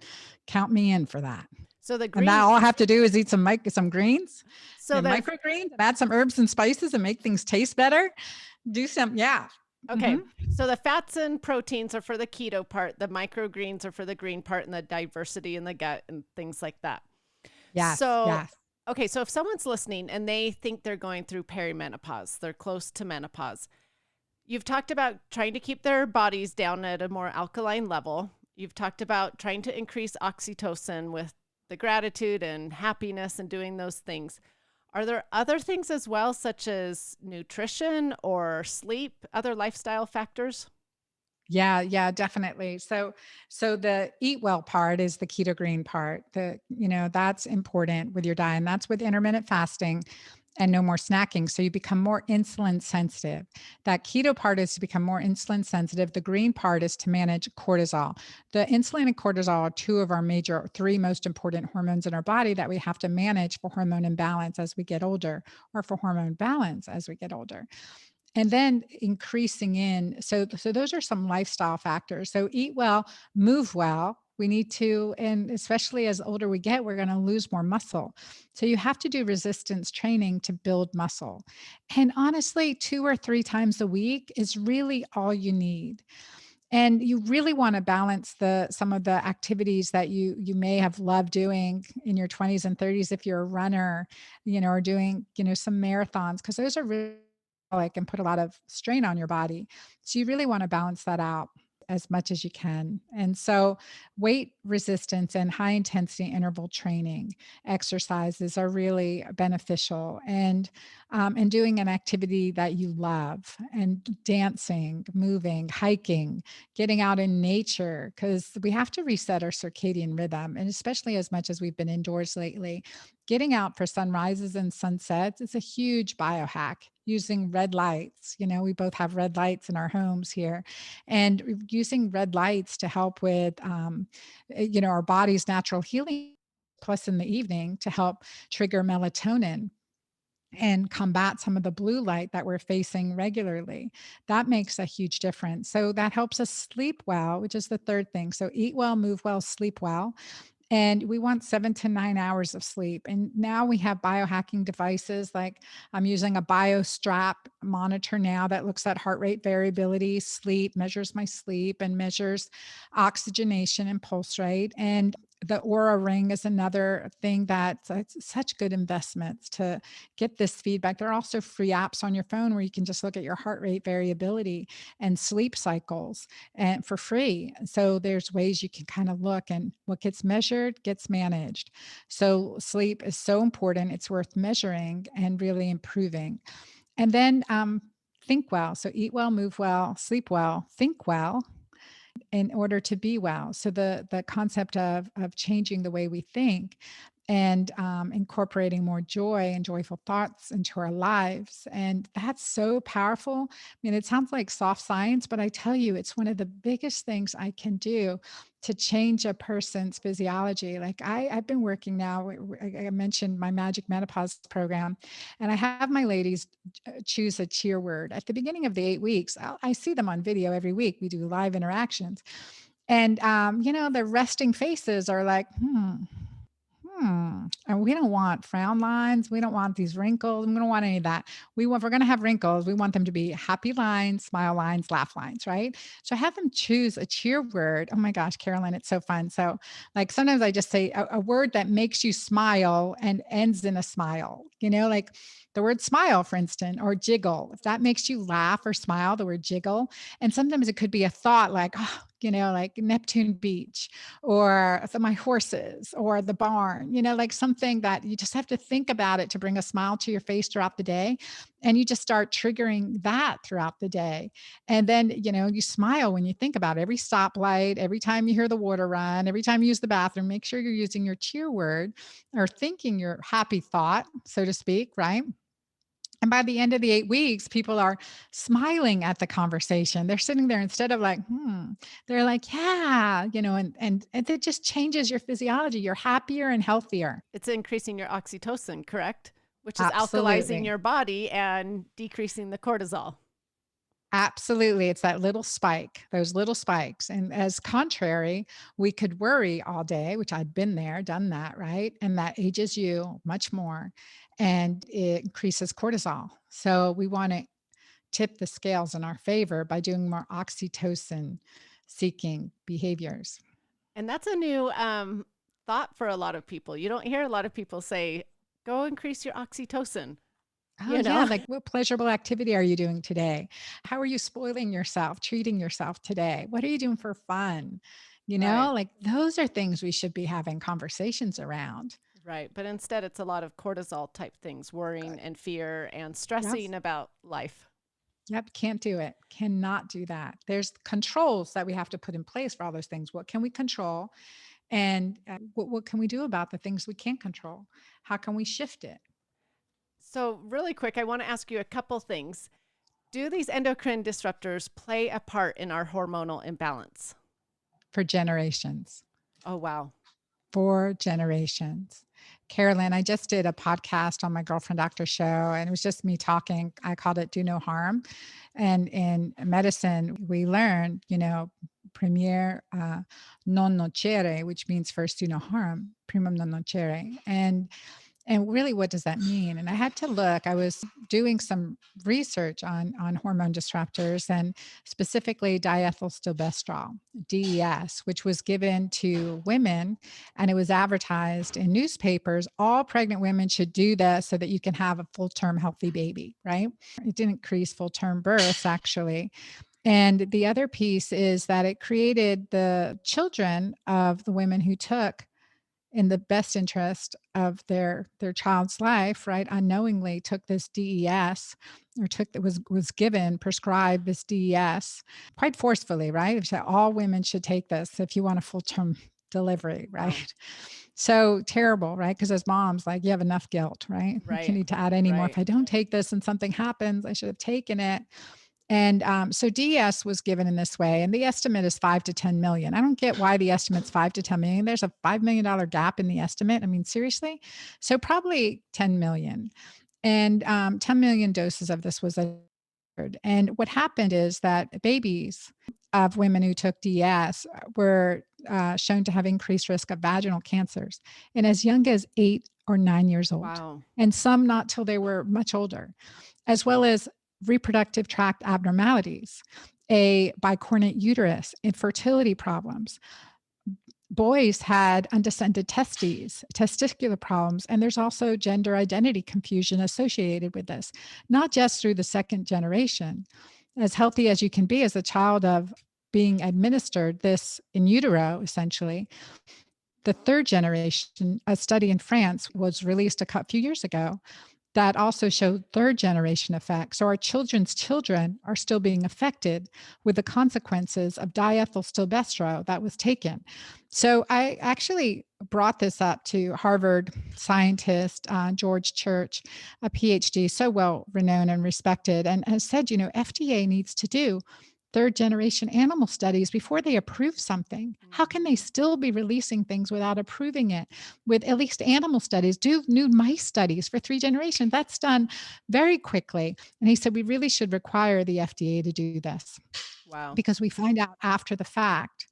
count me in for that. So the And now green, all I have to do is eat some greens so and the microgreens and add some herbs and spices and make things taste better. Do some, yeah. Okay. So the fats and proteins are for the keto part, the microgreens are for the green part, and the diversity in the gut and things like that. Yes, So, yes. okay, so if someone's listening and they think they're going through perimenopause, they're close to menopause. You've talked about trying to keep their bodies down at a more alkaline level. You've talked about trying to increase oxytocin with the gratitude and happiness and doing those things. Are there other things as well, such as nutrition or sleep, other lifestyle factors? Yeah, definitely. So the eat well part is the keto green part. That's important with your diet. And that's with intermittent fasting and no more snacking. So you become more insulin sensitive. That keto part is to become more insulin sensitive. The green part is to manage cortisol. The insulin and cortisol are two of our major three most important hormones in our body that we have to manage for hormone imbalance as we get older, or for hormone balance as we get older. And then increasing in, so those are some lifestyle factors. So eat well, move well. We need to, and especially as older we get, we're going to lose more muscle. So you have to do resistance training to build muscle. And honestly, 2 or 3 times a week is really all you need. And you really want to balance the some of the activities that you may have loved doing in your 20s and 30s if you're a runner, or doing, some marathons, because those are really like and put a lot of strain on your body. So you really want to balance that out as much as you can. And so weight resistance and high intensity interval training exercises are really beneficial, and doing an activity that you love, and dancing, moving, hiking, getting out in nature, because we have to reset our circadian rhythm. And especially as much as we've been indoors lately, getting out for sunrises and sunsets is a huge biohack. Using red lights, we both have red lights in our homes here, and using red lights to help with, our body's natural healing. Plus, in the evening, to help trigger melatonin and combat some of the blue light that we're facing regularly. That makes a huge difference. So that helps us sleep well, which is the third thing. So eat well, move well, sleep well. And we want 7 to 9 hours of sleep. And now we have biohacking devices, like I'm using a BioStrap monitor now that looks at heart rate variability, sleep, measures my sleep, and measures oxygenation and pulse rate. And the Aura Ring is another thing that's it's such good investments to get this feedback. There are also free apps on your phone where you can just look at your heart rate variability and sleep cycles, and for free. So there's ways you can kind of look, and what gets measured gets managed. So sleep is so important. It's worth measuring and really improving. And then think well. So eat well, move well, sleep well, think well in order to be well. So the concept of changing the way we think, and incorporating more joy and joyful thoughts into our lives. And that's so powerful. I mean, it sounds like soft science, but I tell you, it's one of the biggest things I can do to change a person's physiology. Like I've been working now, I mentioned my Magic Menopause program, and I have my ladies choose a cheer word. At the beginning of the 8 weeks, I see them on video every week. We do live interactions. And, their resting faces are like, And we don't want frown lines. We don't want these wrinkles. We don't want any of that. If we're going to have wrinkles, we want them to be happy lines, smile lines, laugh lines, right? So have them choose a cheer word. Oh my gosh, Carolyn, it's so fun. So like sometimes I just say a word that makes you smile and ends in a smile, like the word smile, for instance, or jiggle. If that makes you laugh or smile, the word jiggle. And sometimes it could be a thought like, oh, like Neptune Beach or my horses or the barn, like something that you just have to think about it to bring a smile to your face throughout the day. And you just start triggering that throughout the day. And then, you smile when you think about it. Every stoplight, every time you hear the water run, every time you use the bathroom, make sure you're using your cheer word or thinking your happy thought, so to speak, right? And by the end of the 8 weeks, people are smiling at the conversation. They're sitting there instead of like, they're like, yeah, and it just changes your physiology. You're happier and healthier. It's increasing your oxytocin, correct? Which is alkalizing Absolutely. your body and decreasing the cortisol. Absolutely. It's that little spike, those little spikes. And as contrary, we could worry all day, which I've been there, done that, right? And that ages you much more and it increases cortisol. So we want to tip the scales in our favor by doing more oxytocin seeking behaviors. And that's a new thought for a lot of people. You don't hear a lot of people say, go increase your oxytocin, Oh, you yeah. know? Like, what pleasurable activity are you doing today? How are you spoiling yourself, treating yourself today? What are you doing for fun? Right, Like, those are things we should be having conversations around. right. But instead, it's a lot of cortisol type things, worrying and fear and Yep. stressing about life. Yep. Can't do it. Cannot do that. There's controls that we have to put in place for all those things. What can we control? And what can we do about the things we can't control? How can we shift it? So, really quick, I want to ask you a couple things. Do these endocrine disruptors play a part in our hormonal imbalance? For generations. Oh, wow. For generations. Carolyn, I just did a podcast on my girlfriend doctor show, and it was just me talking. I called it Do No Harm. And in medicine, we learn, premier non nocere, which means first do no harm, primum non nocere. And really, what does that mean? And I had to look. I was doing some research on hormone disruptors and specifically diethylstilbestrol, DES, which was given to women and it was advertised in newspapers. All pregnant women should do this so that you can have a full term healthy baby, right? It didn't increase full term births, actually. And the other piece is that it created the children of the women who took in the best interest of their child's life, right, unknowingly took this DES or took that was given prescribed this DES quite forcefully, right? It said all women should take this if you want a full term delivery, Wow. right? So terrible, right? Because as moms, like you have enough guilt, right? You Right, need to add any more. If right. I don't take this and something happens, I should have taken it. And so DS was given in this way, and the estimate is 5 to 10 million. I don't get why the estimate's 5 to 10 million. There's a $5 million gap in the estimate. I mean, seriously. So probably 10 million, and 10 million doses of this was administered. And what happened is that babies of women who took DS were shown to have increased risk of vaginal cancers, and as young as 8 or 9 years old, Wow. and some not till they were much older, as well as reproductive tract abnormalities, a bicornate uterus, infertility problems. Boys had undescended testes, testicular problems, and there's also gender identity confusion associated with this, not just through the second generation. As healthy as you can be as a child of being administered this in utero, essentially, the third generation, a study in France was released a few years ago that also showed third generation effects. So our children's children are still being affected with the consequences of diethylstilbestrol that was taken. So I actually brought this up to Harvard scientist George Church, a PhD, so well renowned and respected, and has said, FDA needs to do third generation animal studies before they approve something. How can they still be releasing things without approving it? With at least animal studies, do new mice studies for 3 generations. That's done very quickly. And he said, we really should require the FDA to do this Wow. because we find out after the fact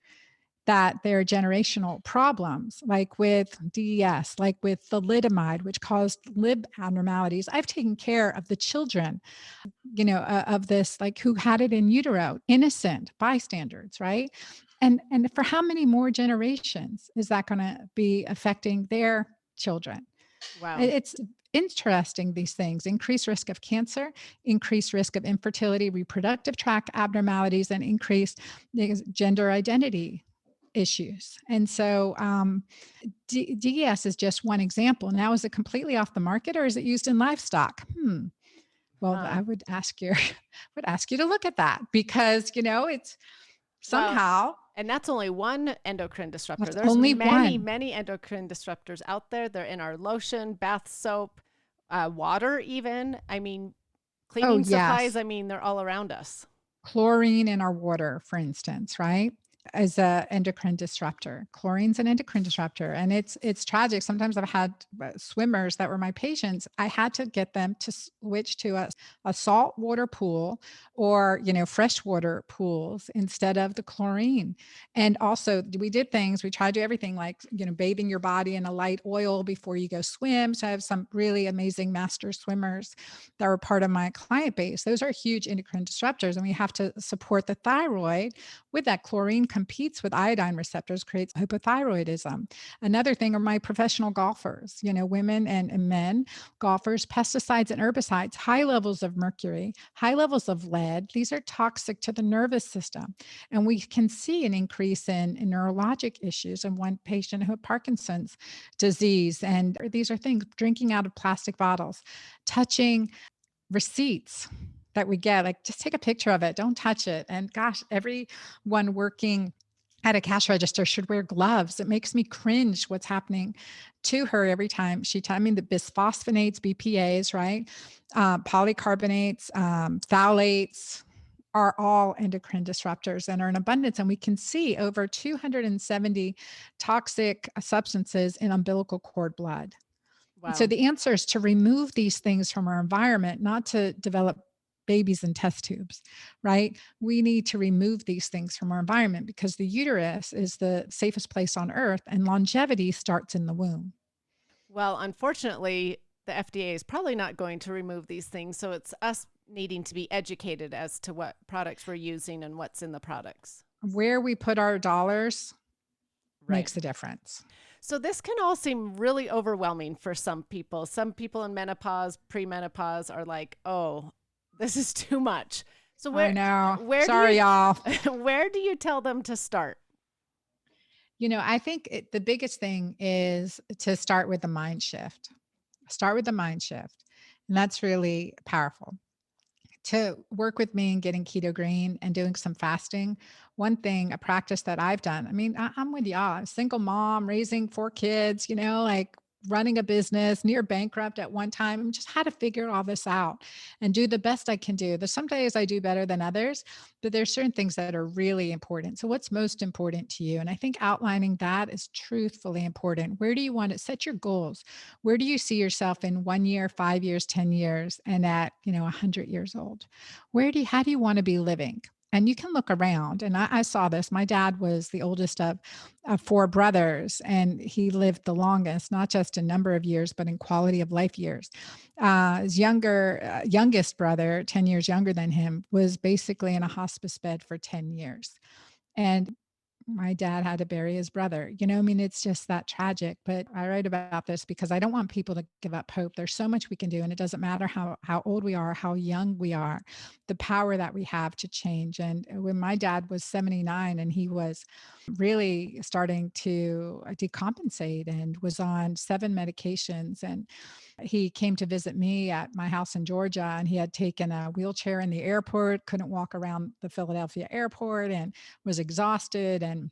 that there are generational problems, like with DES, like with thalidomide, which caused lib abnormalities. I've taken care of the children, of this, like who had it in utero, innocent bystanders, right? And for how many more generations is that going to be affecting their children? Wow. It's interesting, these things: increased risk of cancer, increased risk of infertility, reproductive tract abnormalities, and increased gender identity issues. And so DES is just one example. Now, is it completely off the market, or is it used in livestock? Well, Huh. I would ask you would ask you to look at that, because it's Well, somehow and that's only one endocrine disruptor. that's There's only many, one. many endocrine disruptors out there. They're in our lotion, bath soap, water, even. I mean, Oh, cleaning supplies. yes. I mean, they're all around us. Chlorine in our water, for instance, right? As a endocrine disruptor. Chlorine's an endocrine disruptor, and it's tragic. Sometimes I've had swimmers that were my patients. I had to get them to switch to a saltwater pool, or freshwater pools, instead of the chlorine. And also, we did things. We tried to do everything, like bathing your body in a light oil before you go swim. So I have some really amazing master swimmers that were part of my client base. Those are huge endocrine disruptors, and we have to support the thyroid with that. Chlorine competes with iodine receptors, creates hypothyroidism. Another thing are my professional golfers, women and men golfers: pesticides and herbicides, high levels of mercury, high levels of lead. These are toxic to the nervous system. And we can see an increase in neurologic issues in one patient who had Parkinson's disease. And these are things: drinking out of plastic bottles, touching receipts that we get, like, just take a picture of it, don't touch it. And gosh, everyone working at a cash register should wear gloves. It makes me cringe what's happening to her every time I mean, the bisphosphonates, BPAs, right? Polycarbonates, phthalates are all endocrine disruptors and are in abundance. And we can see over 270 toxic substances in umbilical cord blood. So Wow. the answer is to remove these things from our environment, not to develop babies in test tubes, right? We need to remove these things from our environment, because the uterus is the safest place on earth, and longevity starts in the womb. Well, unfortunately, the FDA is probably not going to remove these things. So it's us needing to be educated as to what products we're using and what's in the products. Where we put our dollars Right. makes a difference. So this can all seem really overwhelming for some people. Some people in menopause, premenopause are like, "Oh, this is too much." So I where know. where do Sorry, you y'all. where do you tell them to start? I think the biggest thing is to start with the mind shift. Start with the mind shift. And that's really powerful. To work with me in getting keto green and doing some fasting, one thing, a practice that I've done, I mean, I'm with y'all. I'm a single mom raising 4 kids, like running a business, near bankrupt at one time, and just had to figure all this out and do the best I can do. There's some days I do better than others, but there's certain things that are really important. So what's most important to you? And I think outlining that is truthfully important. Where do you want to set your goals? Where do you see yourself in 1 year, 5 years, 10 years, and at 100 years old? How do you want to be living? And you can look around. And I saw this. My dad was the oldest of four brothers, and he lived the longest, not just in number of years, but in quality of life years. His youngest brother, 10 years younger than him, was basically in a hospice bed for 10 years. And my dad had to bury his brother. I mean, it's just that tragic. But I write about this because I don't want people to give up hope. There's so much we can do, and it doesn't matter how old we are, how young we are, the power that we have to change. And when my dad was 79, and he was really starting to decompensate and was on 7 medications, and he came to visit me at my house in Georgia, and he had taken a wheelchair in the airport, couldn't walk around the Philadelphia airport, and was exhausted and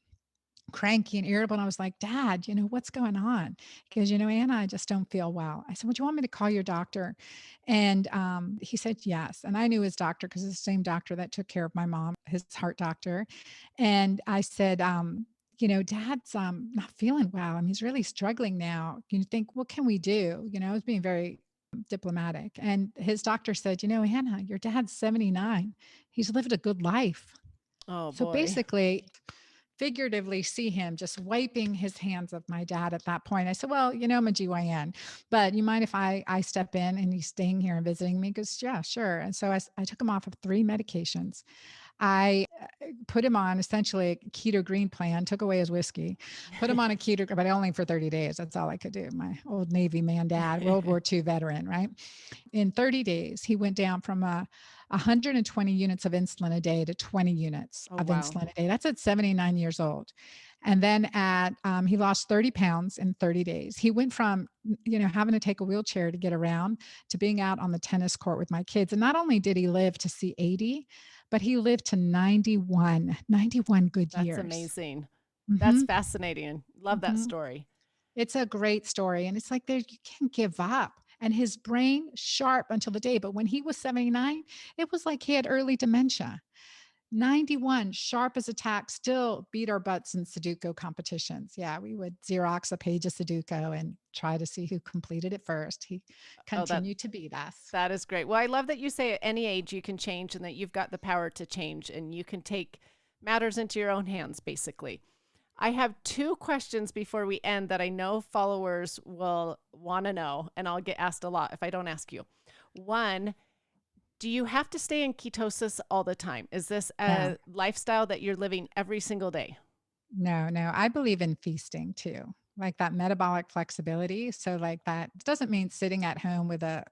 cranky and irritable. And I was like, Dad, what's going on? Because, Anna, I just don't feel well. I said, would you want me to call your doctor? And he said, yes. And I knew his doctor because it's the same doctor that took care of my mom, his heart doctor. And I said, Dad's not feeling well. I mean, he's really struggling now. You think, what can we do? I was being very diplomatic. And his doctor said, Hannah, your dad's 79. He's lived a good life. Oh So boy. basically, figuratively see him just wiping his hands of my dad at that point. I said, well, I'm a GYN, but you mind if I step in and he's staying here and visiting me? He goes, yeah, sure. And so I took him off of 3 medications. I put him on essentially a keto-green plan, took away his whiskey, put him on a keto, but only for 30 days. That's all I could do. My old Navy man dad, World War II veteran, right? In 30 days, he went down from 120 units of insulin a day to 20 units Oh, of wow. insulin a day. That's at 79 years old. And then he lost 30 pounds in 30 days. He went from, having to take a wheelchair to get around to being out on the tennis court with my kids. And not only did he live to see 80, but he lived to 91 good That's years. amazing. That's Hmm. fascinating. Love that Hmm. story. It's a great story. And it's like there you can't give up. And his brain sharp until the day. But when he was 79, it was like he had early dementia. 91, sharp as a tack, still beat our butts in Sudoku competitions. Yeah, we would Xerox a page of Sudoku and try to see who completed it first. He Oh, continued to beat us. that is great. Well, I love that you say at any age you can change and that you've got the power to change and you can take matters into your own hands, basically. I have 2 questions before we end that I know followers will want to know, and I'll get asked a lot if I don't ask you. One, do you have to stay in ketosis all the time? Is this No, a lifestyle that you're living every single day? no. I believe in feasting too, like that metabolic flexibility. So, like that doesn't mean sitting at home with a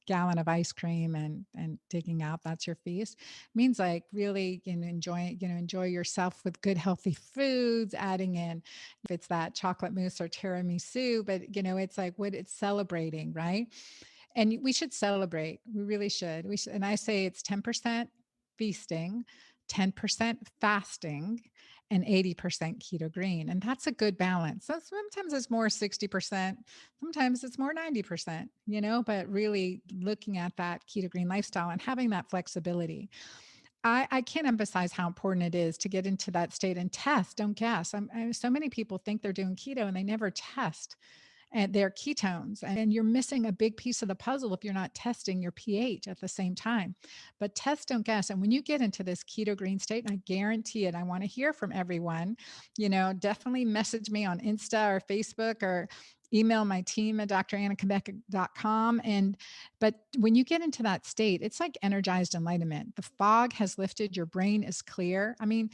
gallon of ice cream and digging out, that's your feast. It means like really enjoy yourself with good healthy foods, adding in if it's that chocolate mousse or tiramisu, but it's like what it's celebrating, right? And we should celebrate. We really should. We should, and I say it's 10% feasting, 10% fasting, and 80% keto green. And that's a good balance. So sometimes it's more 60%, sometimes it's more 90%, but really looking at that keto green lifestyle and having that flexibility. I can't emphasize how important it is to get into that state and test, don't guess. So many people think they're doing keto and they never test and their ketones. And you're missing a big piece of the puzzle if you're not testing your pH at the same time. But test, don't guess. And when you get into this keto green state, and I guarantee it, I want to hear from everyone, definitely message me on Insta or Facebook or email my team at dranncabeca.com. But when you get into that state, it's like energized enlightenment. The fog has lifted, your brain is clear. I mean,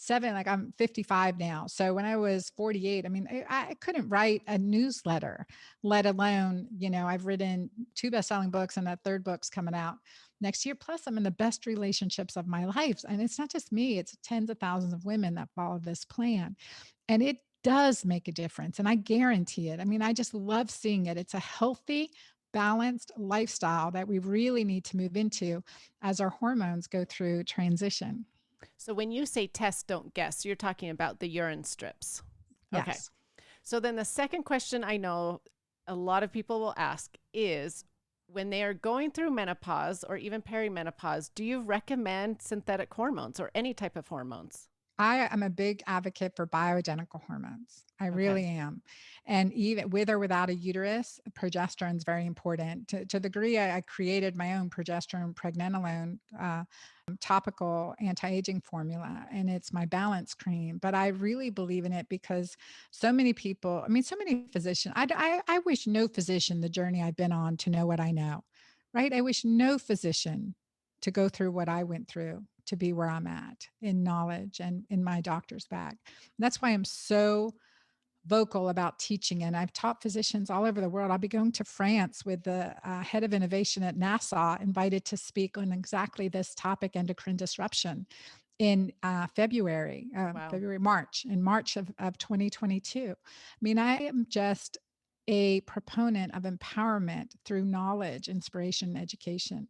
like I'm 55 now. So when I was 48, I mean, I couldn't write a newsletter, let alone, I've written 2 best-selling books and that 3rd book's coming out next year. Plus, I'm in the best relationships of my life. And it's not just me, it's tens of thousands of women that follow this plan. And it does make a difference. And I guarantee it. I mean, I just love seeing it. It's a healthy, balanced lifestyle that we really need to move into as our hormones go through transition. So when you say test, don't guess, you're talking about the urine strips. Okay. Yes. So then the second question I know a lot of people will ask is when they are going through menopause or even perimenopause, do you recommend synthetic hormones or any type of hormones? I am a big advocate for bioidentical hormones. I Okay. really am. And even with or without a uterus, progesterone is very important. To the degree I created my own progesterone pregnenolone topical anti-aging formula, and it's my balance cream. But I really believe in it because so many people, I mean, so many physicians, I wish no physician the journey I've been on to know what I know, right? I wish no physician to go through what I went through to be where I'm at in knowledge and in my doctor's bag. That's why I'm so vocal about teaching. And I've taught physicians all over the world. I'll be going to France with the head of innovation at NASA, invited to speak on exactly this topic, endocrine disruption, in Wow. March, in March of 2022. I mean, I am just a proponent of empowerment through knowledge, inspiration, and education.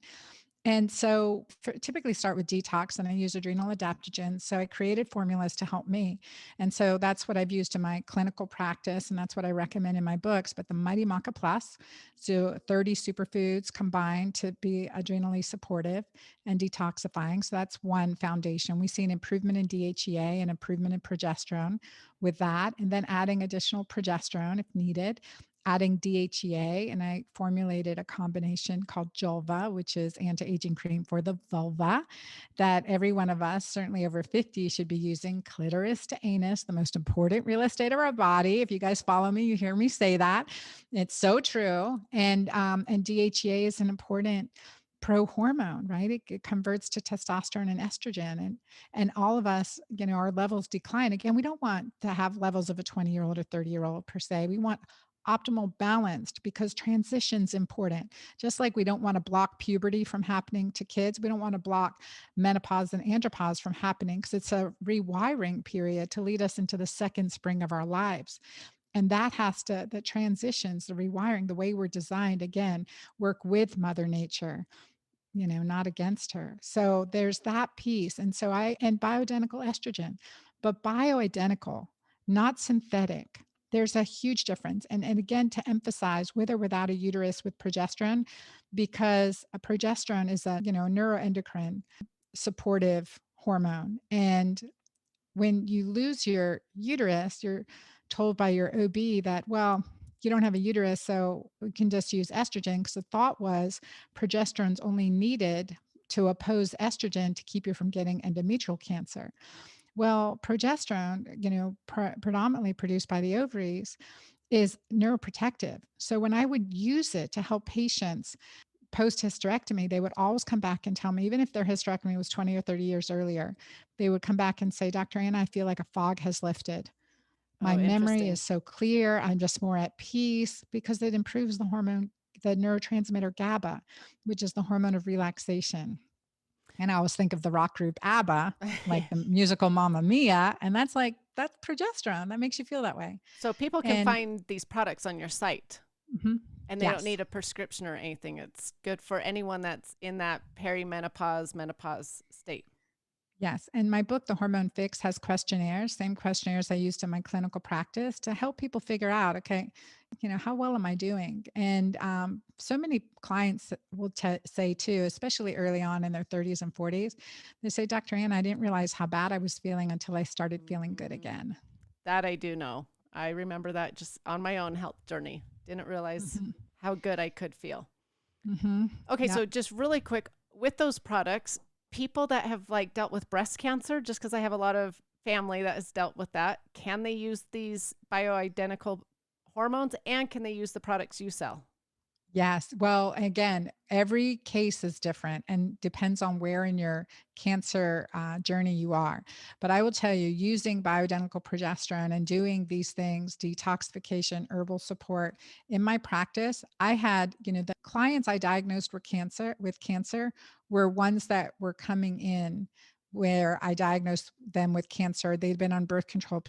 And so typically start with detox, and I use adrenal adaptogens. So I created formulas to help me. And so that's what I've used in my clinical practice. And that's what I recommend in my books. But the MightyMaca Plus, so 30 superfoods combined to be adrenally supportive and detoxifying. So that's one foundation. We've seen improvement in DHEA and improvement in progesterone with that. And then adding additional progesterone if needed. adding DHEA, and I formulated a combination called Julva, which is anti-aging cream for the vulva, that every one of us, certainly over 50, should be using. Clitoris to anus, the most important real estate of our body. If you guys follow me, you hear me say that. It's so true. And DHEA is an important pro-hormone, right? It converts to testosterone and estrogen, and all of us, our levels decline. Again, we don't want to have levels of a 20-year-old or 30-year-old per se. We want optimal balanced, because transition's important. Just like we don't want to block puberty from happening to kids, we don't want to block menopause and andropause from happening, because it's a rewiring period to lead us into the second spring of our lives. And the transitions, the rewiring, the way we're designed, again, work with Mother Nature, not against her. So there's that piece. And bioidentical estrogen, but bioidentical, not synthetic. There's a huge difference. And again, to emphasize, with or without a uterus with progesterone, because a progesterone is a, neuroendocrine supportive hormone. And when you lose your uterus, you're told by your OB that, well, you don't have a uterus, so we can just use estrogen, because the thought was progesterone's only needed to oppose estrogen to keep you from getting endometrial cancer. Well, progesterone, predominantly produced by the ovaries, is neuroprotective. So when I would use it to help patients post hysterectomy, they would always come back and tell me, even if their hysterectomy was 20 or 30 years earlier, they would come back and say, Dr. Anna, I feel like a fog has lifted. My Oh, memory is interesting. so clear. I'm just more at peace, because it improves the hormone, the neurotransmitter GABA, which is the hormone of relaxation. And I always think of the rock group ABBA, like the musical Mamma Mia, and that's progesterone. That makes you feel that way. So people can And find these products on your site, mhm, and they don't yes. need a prescription or anything. It's good for anyone that's in that perimenopause, menopause state. Yes. And my book, The Hormone Fix, has questionnaires, same questionnaires I used in my clinical practice, to help people figure out, okay, how well am I doing? And so many clients will say too, especially early on in their 30s and 40s, they say, Dr. Ann, I didn't realize how bad I was feeling until I started feeling good Mhm. again. That I do know. I remember that just on my own health journey. Didn't realize Hmm. how good I could feel. Hmm. Okay, Yep. so just really quick, with those products, people that have like dealt with breast cancer, just because I have a lot of family that has dealt with that, can they use these bioidentical hormones, and can they use the products you sell? Yes. Well, again, every case is different and depends on where in your cancer journey you are. But I will tell you, using bioidentical progesterone and doing these things, detoxification, herbal support in my practice, I had, the clients I diagnosed with cancer were ones that were coming in where I diagnosed them with cancer. They'd been on birth control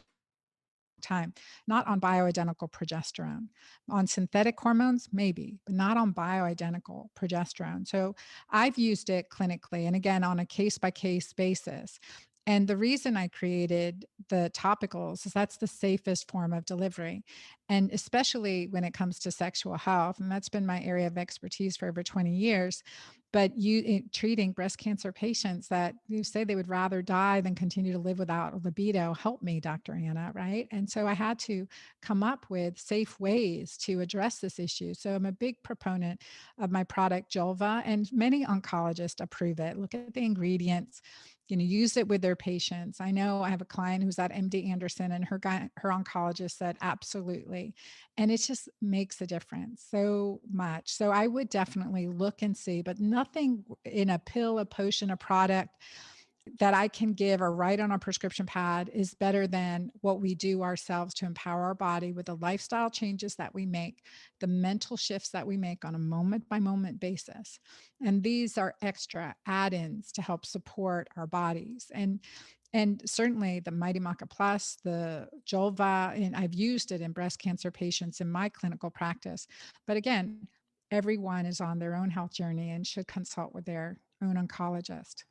time, not on bioidentical progesterone. On synthetic hormones, maybe, but not on bioidentical progesterone. So I've used it clinically, and again, on a case by case basis. And the reason I created the topicals is that's the safest form of delivery. And especially when it comes to sexual health, and that's been my area of expertise for over 20 years. But treating breast cancer patients that you say they would rather die than continue to live without libido, help me, Dr. Anna, right? And so I had to come up with safe ways to address this issue. So I'm a big proponent of my product Julva, and many oncologists approve it. Look at the ingredients, use it with their patients. I know I have a client who's at MD Anderson, and her oncologist said absolutely. And it just makes a difference so much. So I would definitely look and see, but nothing in a pill, a potion, a product that I can give or write on a prescription pad is better than what we do ourselves to empower our body with the lifestyle changes that we make, the mental shifts that we make on a moment by moment basis. And these are extra add-ins to help support our bodies. And certainly the MightyMaca Plus, the Julva, and I've used it in breast cancer patients in my clinical practice. But again, everyone is on their own health journey and should consult with their own oncologist.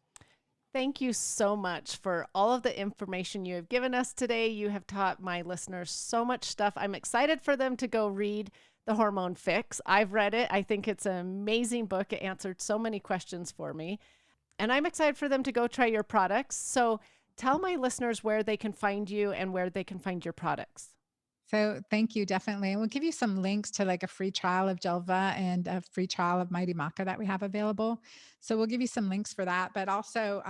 Thank you so much for all of the information you have given us today. You have taught my listeners so much stuff. I'm excited for them to go read The Hormone Fix. I've read it. I think it's an amazing book. It answered so many questions for me. And I'm excited for them to go try your products. So tell my listeners where they can find you and where they can find your products. So thank you, definitely. And we'll give you some links to like a free trial of Julva and a free trial of MightyMaca that we have available. So we'll give you some links for that. But also,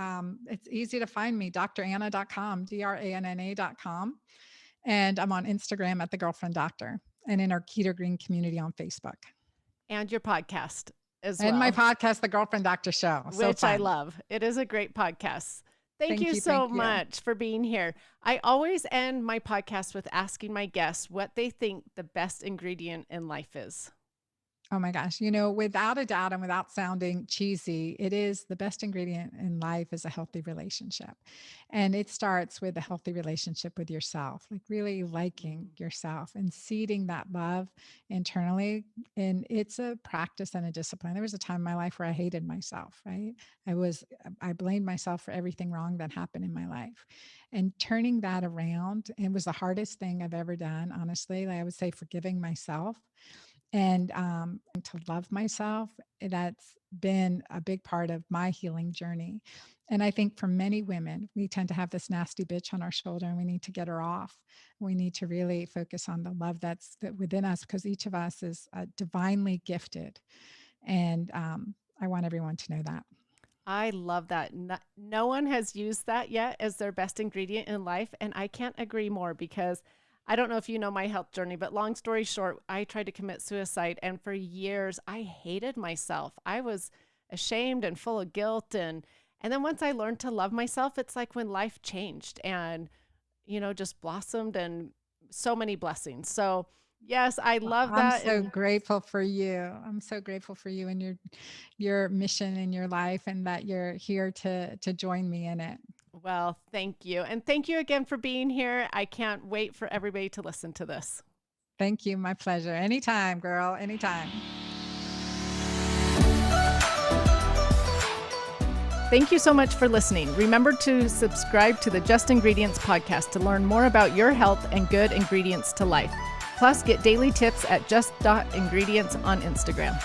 it's easy to find me, dranna.com, DRANNA.com. And I'm on Instagram at The Girlfriend Doctor and in our Keto-Green community on Facebook. And your podcast as And well. my podcast, The Girlfriend Doctor Show. Which I love. It is a great podcast. Thank you so much for being here. I always end my podcast with asking my guests what they think the best ingredient in life is. Oh my gosh. Without a doubt and without sounding cheesy, it is the best ingredient in life is a healthy relationship. And it starts with a healthy relationship with yourself, like really liking yourself and seeding that love internally. And it's a practice and a discipline. There was a time in my life where I hated myself, right? I blamed myself for everything wrong that happened in my life. And turning that around, it was the hardest thing I've ever done, honestly. Like I would say forgiving myself and to love myself. That's been a big part of my healing journey. And I think for many women, we tend to have this nasty bitch on our shoulder and we need to get her off. We need to really focus on the love that's within us because each of us is divinely gifted. And I want everyone to know that. I love that. No one has used that yet as their best ingredient in life. And I can't agree more because I don't know if you know my health journey, but long story short, I tried to commit suicide. And for years, I hated myself. I was ashamed and full of guilt. And then once I learned to love myself, it's like when life changed and, just blossomed and so many blessings. So yes, I love that. I'm so grateful for you. I'm so grateful for you and your mission in your life and that you're here to join me in it. Well, thank you. And thank you again for being here. I can't wait for everybody to listen to this. Thank you. My pleasure. Anytime, girl. Anytime. Thank you so much for listening. Remember to subscribe to the Just Ingredients podcast to learn more about your health and good ingredients to life. Plus, get daily tips at just.ingredients on Instagram.